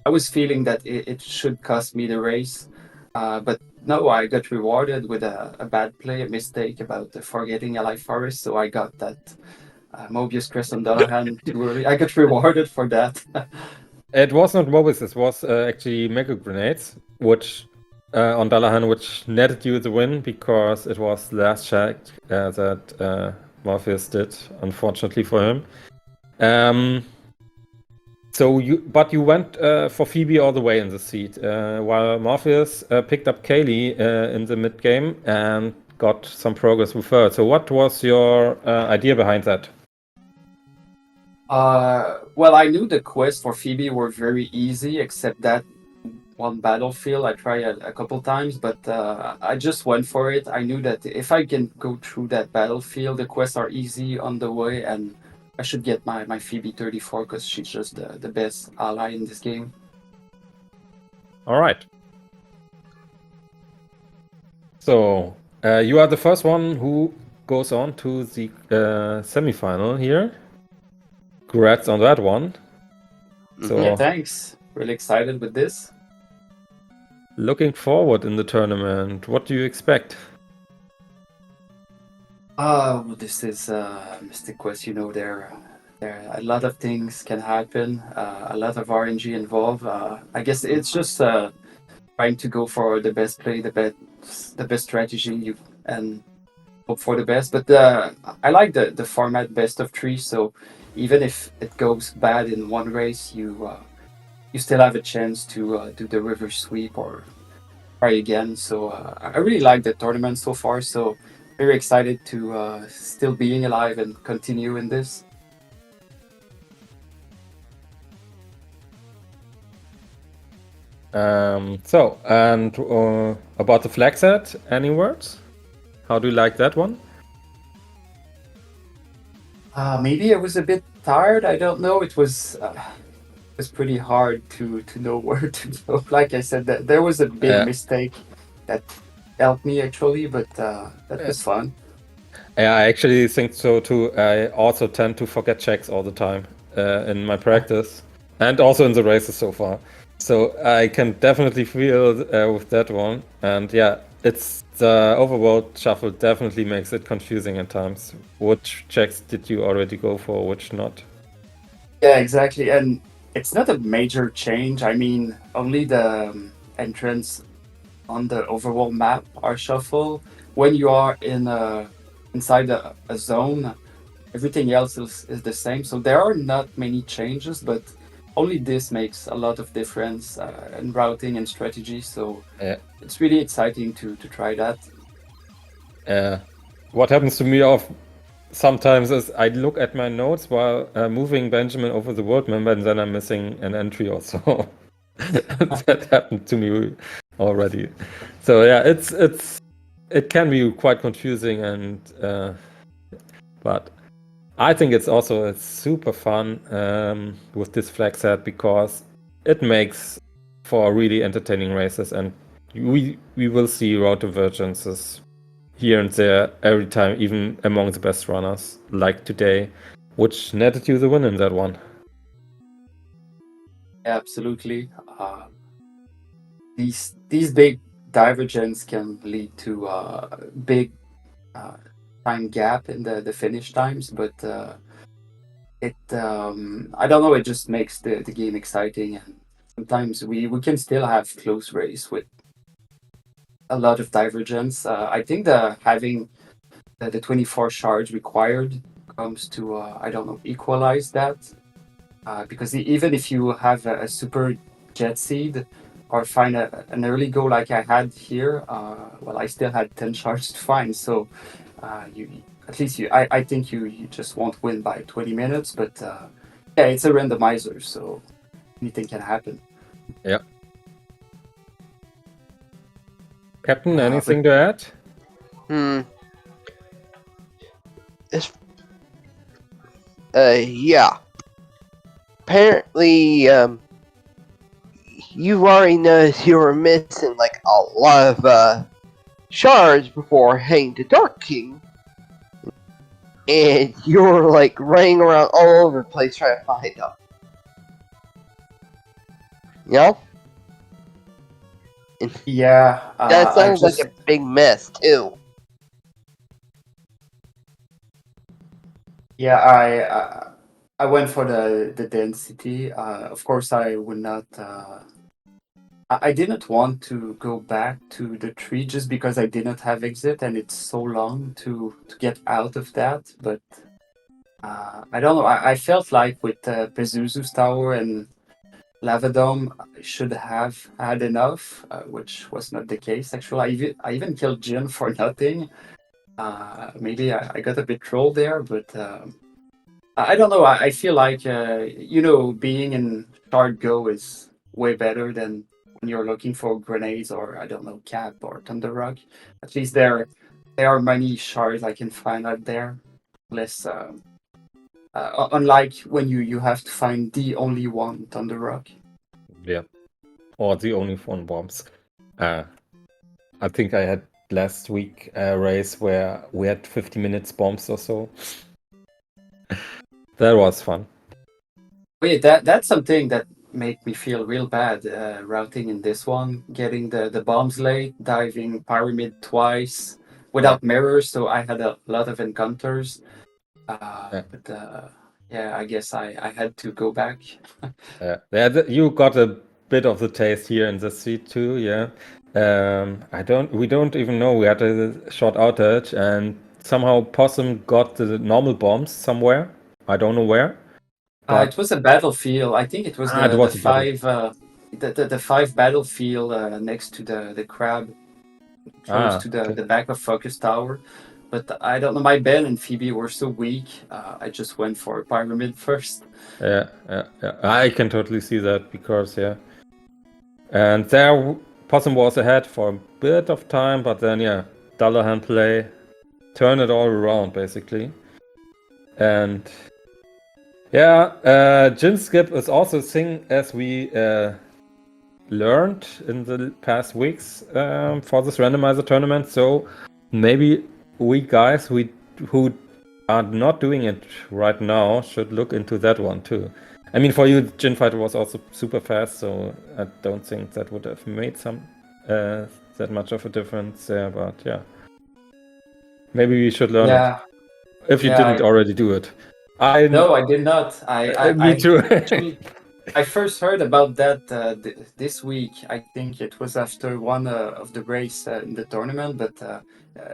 I was feeling that it should cost me the race, but no, I got rewarded with a bad play, a mistake about forgetting a life forest, so I got that Mobius Crest on Dullahan too early. I got rewarded for that. It was not Mobius, it was actually Mega Grenades, which on Dullahan, which netted you the win because it was the last check that Morpheus did, unfortunately for him. But you went for Phoebe all the way in the seat, while Morpheus picked up Kaylee in the mid game and got some progress with her. So what was your idea behind that? Well, I knew the quests for Phoebe were very easy, except that one battlefield. I tried a couple times, but I just went for it. I knew that if I can go through that battlefield, the quests are easy on the way, and I should get my Phoebe 34 because she's just the best ally in this game. All right. So you are the first one who goes on to the semifinal here. Congrats on that one. So Yeah, thanks. Really excited with this. looking forward in the tournament. What do you expect? This is Mystic Quest. You know, there a lot of things can happen. A lot of RNG involved. I guess it's just trying to go for the best play, the best strategy, and hope for the best. But I like the format best of three. So even if it goes bad in one race, you still have a chance to do the river sweep or try again. So I really like the tournament so far. So very excited to still being alive and continue in this. About the flag set, any words? How do you like that one? Maybe I was a bit tired. I don't know. It was pretty hard to know where to go. Like I said, that there was a big mistake that helped me actually, but that was fun. Yeah, I actually think so too. I also tend to forget checks all the time in my practice and also in the races so far. So I can definitely feel with that one. And yeah, it's the overworld shuffle definitely makes it confusing at times. Which checks did you already go for, which not? Yeah, exactly. And it's not a major change. I mean, only the entrance on the overworld map are shuffled. When you are inside a zone, everything else is the same. So there are not many changes, but only this makes a lot of difference in routing and strategy. So it's really exciting to try that. What happens to me sometimes is I look at my notes while moving Benjamin over the world map, and then I'm missing an entry also. That happened to me already. So yeah, it can be quite confusing, and but I think it's super fun with this flag set because it makes for really entertaining races, and we will see route divergences here and there every time, even among the best runners, like today, which netted you the win in that one. Absolutely. These big divergence can lead to big time gap in the finish times, but I don't know, it just makes the game exciting, and sometimes we can still have close race with a lot of divergence. I think having the 24 shards required comes to I don't know, equalize that, because even if you have a super jet seed or find an early goal like I had here, well, I still had 10 shards to find, so I think you just won't win by 20 minutes, but yeah, it's a randomizer, so anything can happen. Yeah. Captain, anything to add? Yeah. Apparently, you already noticed you were missing like a lot of shards before heading to Dark King. and you're like running around all over the place trying to find them. You know? Yeah, That I sounds like just a big mess too. yeah I went for the density. Of course, I would not. I didn't want to go back to the tree just because I didn't have exit, and it's so long to get out of that. But I don't know. I felt like with Pazuzu's tower and Lavadome, I should have had enough, which was not the case. Actually, I even killed Jin for nothing. Maybe I got a bit trolled there, but I don't know. I feel like being in Shard Go is way better than when you're looking for grenades or I don't know Cap or Thunder Rock. At least there are many shards I can find out there. Less unlike when you have to find the only one Thunder Rock. Yeah. Or the only one bombs. I think I had last week a race where we had 50 minutes bombs or so. That was fun. Wait, that's something that made me feel real bad routing in this one, getting the bombs late, diving pyramid twice without mirrors, so I had a lot of encounters. But yeah, I guess I had to go back. You got a bit of the taste here in the seat too, yeah. We don't even know. We had a short outage, and somehow Possum got the normal bombs somewhere. I don't know where. But It was a battlefield. I think it was it the was a five the five battlefield next to the crab, close to okay. the back of Focus Tower. But I don't know. My Ben and Phoebe were so weak. I just went for pyramid first. Yeah. I can totally see that because and there Possum was ahead for a bit of time, but then Dullahan play turned it all around basically. And Jin skip is also a thing as we learned in the past weeks for this randomizer tournament. So maybe we guys who are not doing it right now should look into that one too. I mean, for you, Jin Fighter was also super fast, so I don't think that would have made that much of a difference there. But yeah, maybe we should learn it if you didn't already do it. No, I did not. Me too. Actually, I first heard about that this week. I think it was after one of the race in the tournament, but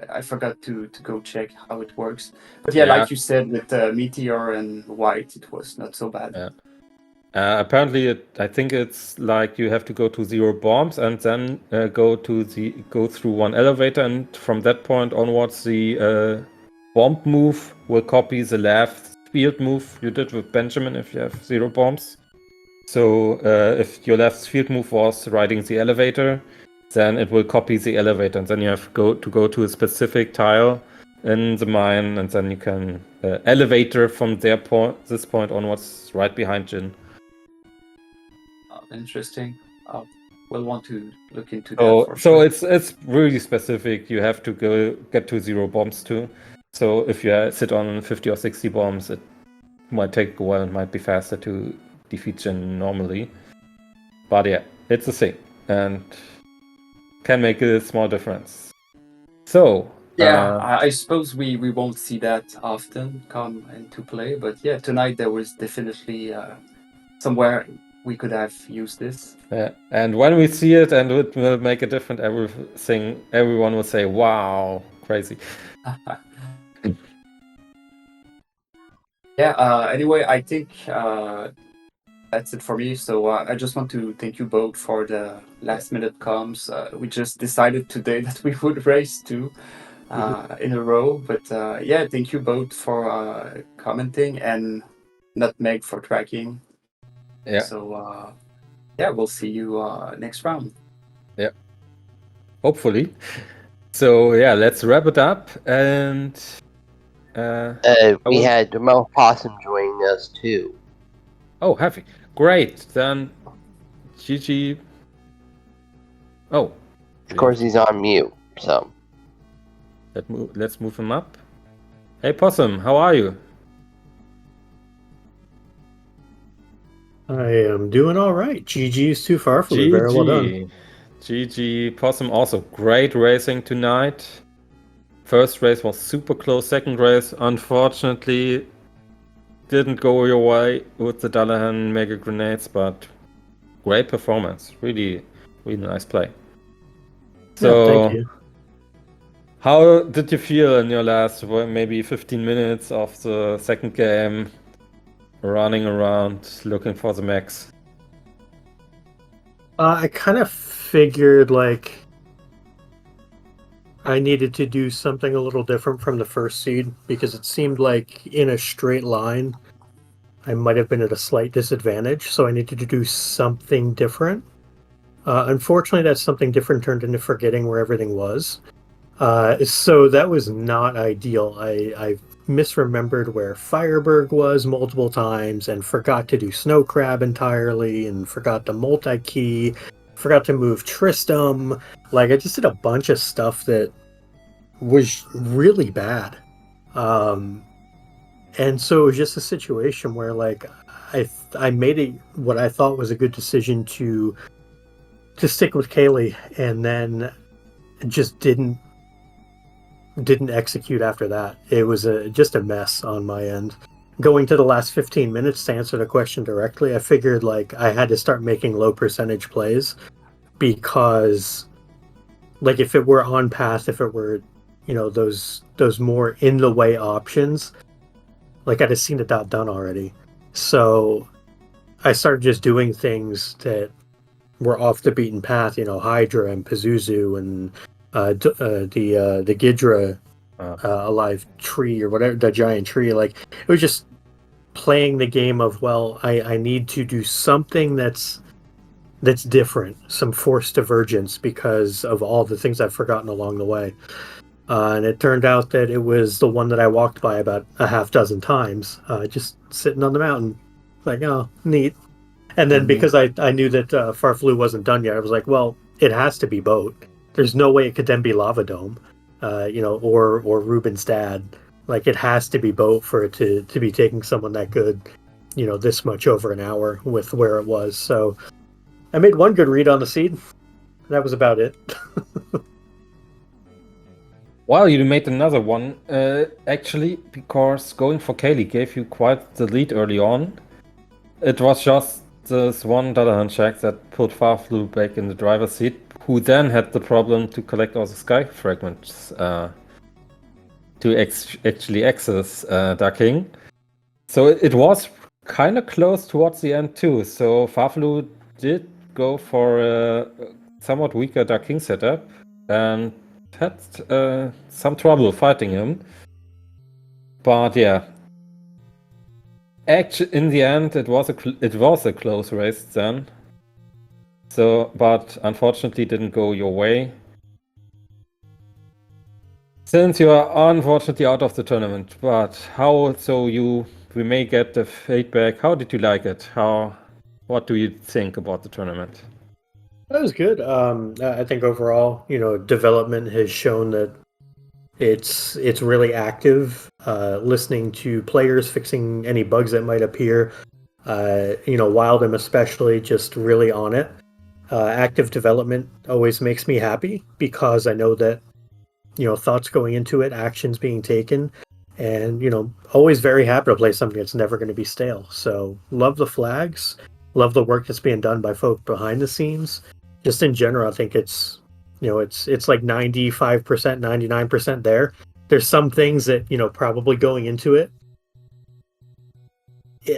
I forgot to go check how it works. But yeah, like you said, with Meteor and White, it was not so bad. Apparently, I think it's like you have to go to 0 bombs and then go through one elevator, and from that point onwards, the bomb move will copy the left field move you did with Benjamin if you have 0 bombs. So if your left field move was riding the elevator, then it will copy the elevator, and then you have to go to a specific tile in the mine, and then you can elevator from this point onwards right behind Jin. Interesting. We'll want to look into that. So it's really specific. You have to get to 0 bombs too. So if you sit on 50 or 60 bombs, it might take a while. It might be faster to defeat Jin normally. But yeah, it's a thing and can make a small difference. So yeah, I suppose we won't see that often come into play, but yeah, tonight there was definitely somewhere we could have used this. Yeah, and when we see it and it will make a difference, everyone will say, "Wow, crazy." Anyway, I think that's it for me. So I just want to thank you both for the last minute comms. We just decided today that we would race 2 in a row. But yeah, thank you both for commenting and Nutmeg for tracking. Yeah. So yeah, we'll see you next round. Yeah. Hopefully. So yeah, let's wrap it up. And we had Mel Possum joining us too. Oh, happy. Great. Then GG. Oh. Of course, he's on mute, so Let's move him up. Hey Possum, how are you? I am doing all right. GG's to farfelu. Very well done. GG. Possum also great racing tonight. First race was super close. Second race, unfortunately, didn't go your way with the Dullahan mega grenades, but great performance. Really, really nice play. Yeah, thank you. How did you feel in your last maybe 15 minutes of the second game, running around looking for the max? I kind of figured like I needed to do something a little different from the first seed because it seemed like in a straight line I might have been at a slight disadvantage, so I needed to do something different. Unfortunately, that something different turned into forgetting where everything was. So that was not ideal. I misremembered where Fireberg was multiple times and forgot to do Snow Crab entirely and forgot to multi-key, forgot to move Tristram. Like, I just did a bunch of stuff that was really bad. And so it was just a situation where, like, I made it what I thought was a good decision to stick with Kaylee, and then just didn't execute after that. It was just a mess on my end. Going to the last 15 minutes to answer the question directly, I figured like I had to start making low percentage plays because like if it were on path, if it were, you know, those more in the way options, like I'd have seen it done already. So I started just doing things that were off the beaten path, you know, Hydra and Pazuzu and the Ghidra alive tree or whatever, the giant tree. Like it was just playing the game of, well, I need to do something that's different, some forced divergence because of all the things I've forgotten along the way. And it turned out that it was the one that I walked by about a half dozen times, just sitting on the mountain. Like, oh, neat. And then because I knew that farfelu wasn't done yet, I was like, well, it has to be boat. There's no way it could then be Lava Dome, you know, or Ruben's dad. Like, it has to be boat for it to be taking someone that good, you know, this much over an hour with where it was. So I made one good read on the seed. That was about it. Well, you made another one, actually, because going for Kaylee gave you quite the lead early on. It was just this one Dullahan check that put farfelu back in the driver's seat, who then had the problem to collect all the sky fragments to actually access ducking. So it was kind of close towards the end too. So farfelu did go for a somewhat weaker ducking setup and had some trouble fighting him. But yeah, actually, in the end, it was a close race then. So, but unfortunately, didn't go your way. Since you are unfortunately out of the tournament, but how? So we may get the feedback. How did you like it? What do you think about the tournament? That was good. I think overall, you know, development has shown that it's really active. Listening to players, fixing any bugs that might appear. You know, Wildem especially, just really on it. Active development always makes me happy because I know that, you know, thoughts going into it, actions being taken, and, you know, always very happy to play something that's never going to be stale. So love the flags, love the work that's being done by folk behind the scenes. Just in general, I think it's, you know, it's like 95%, 99% there. There's some things that, you know, probably going into it,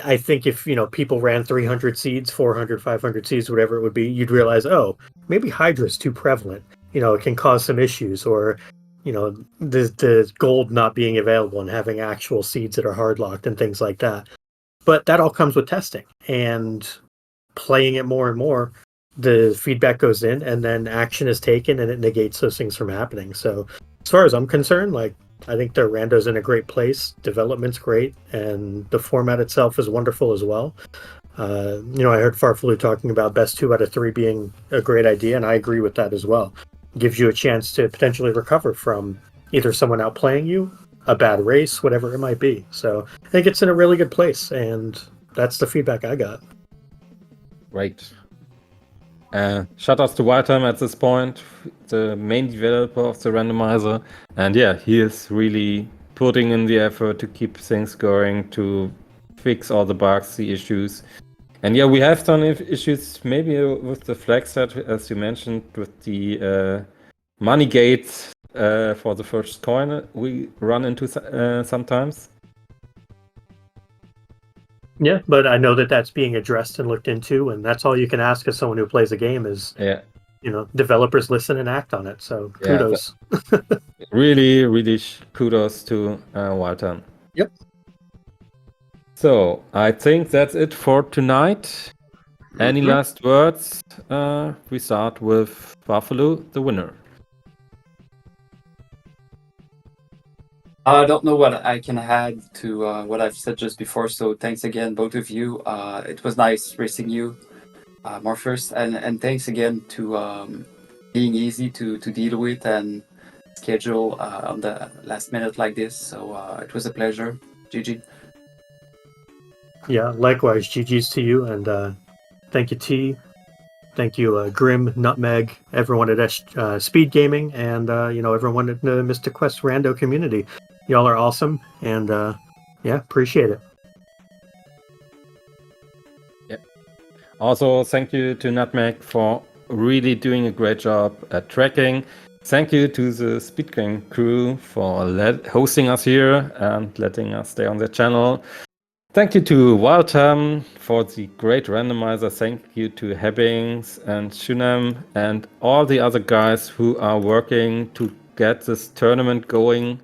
I think if, you know, people ran 300 seeds, 400, 500 seeds, whatever it would be, you'd realize, oh, maybe Hydra's too prevalent. You know, it can cause some issues, or, you know, the gold not being available and having actual seeds that are hard locked and things like that. But that all comes with testing and playing it more and more. The feedback goes in and then action is taken and it negates those things from happening. So as far as I'm concerned, like, I think their rando's in a great place. Development's great, and the format itself is wonderful as well. You know, I heard farfelu talking about best 2 out of 3 being a great idea, and I agree with that as well. Gives you a chance to potentially recover from either someone outplaying you a bad race, whatever it might be. So I think it's in a really good place, and that's the feedback I got. Great. Shout outs to Wildtime at this point, the main developer of the randomizer. And yeah, he is really putting in the effort to keep things going, to fix all the bugs, the issues. And yeah, we have some issues maybe with the flag set, as you mentioned, with the money gates for the first coin we run into sometimes. Yeah, but I know that that's being addressed and looked into, and that's all you can ask of someone who plays a game is, Yeah, developers listen and act on it. So Yeah, kudos. really, really kudos to Wildtime. Yep. So I think that's it for tonight. Any last words? We start with farfelu, the winner. I don't know what I can add to what I've said just before. So thanks again, both of you. It was nice racing you, Morpheus, and thanks again to being easy to deal with and schedule on the last minute like this. So it was a pleasure. GG. Yeah, likewise. GG's to you, and thank you, T. Thank you, Grim, Nutmeg, everyone at Speedgaming, and everyone at the Mystic Quest Rando community. Y'all are awesome, and yeah, appreciate it. Yep. Also, thank you to Nutmeg for really doing a great job at tracking. Thank you to the Speedgaming crew for hosting us here and letting us stay on their channel. Thank you to Wildtime for the great randomizer. Thank you to Hebbings and Shunam and all the other guys who are working to get this tournament going.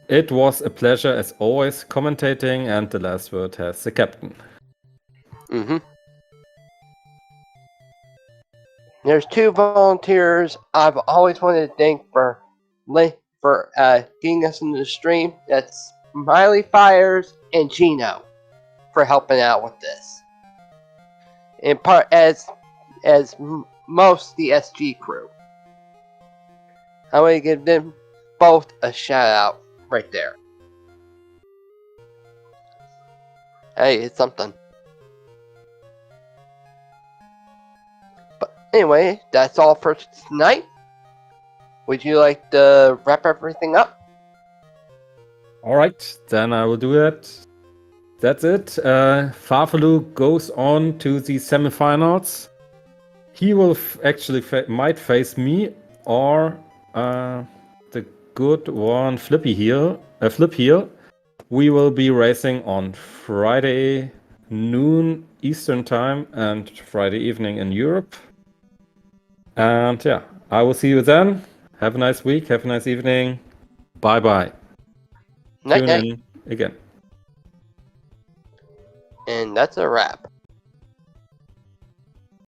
It was a pleasure as always commentating, and the last word has the captain. There's 2 volunteers I've always wanted to thank for getting us into the stream. That's Miley Fires and Gino for helping out with this. In part, as most the SG crew. I want to give them both a shout out right there. Hey, it's something. But anyway, that's all for tonight. Would you like to wrap everything up? All right, then I will do that. That's it. farfelu goes on to the semifinals. He will actually might face me or the good one Flip here. We will be racing on Friday noon Eastern time and Friday evening in Europe. And yeah, I will see you then. Have a nice week. Have a nice evening. Bye bye. Night Tune night. in again. And that's a wrap.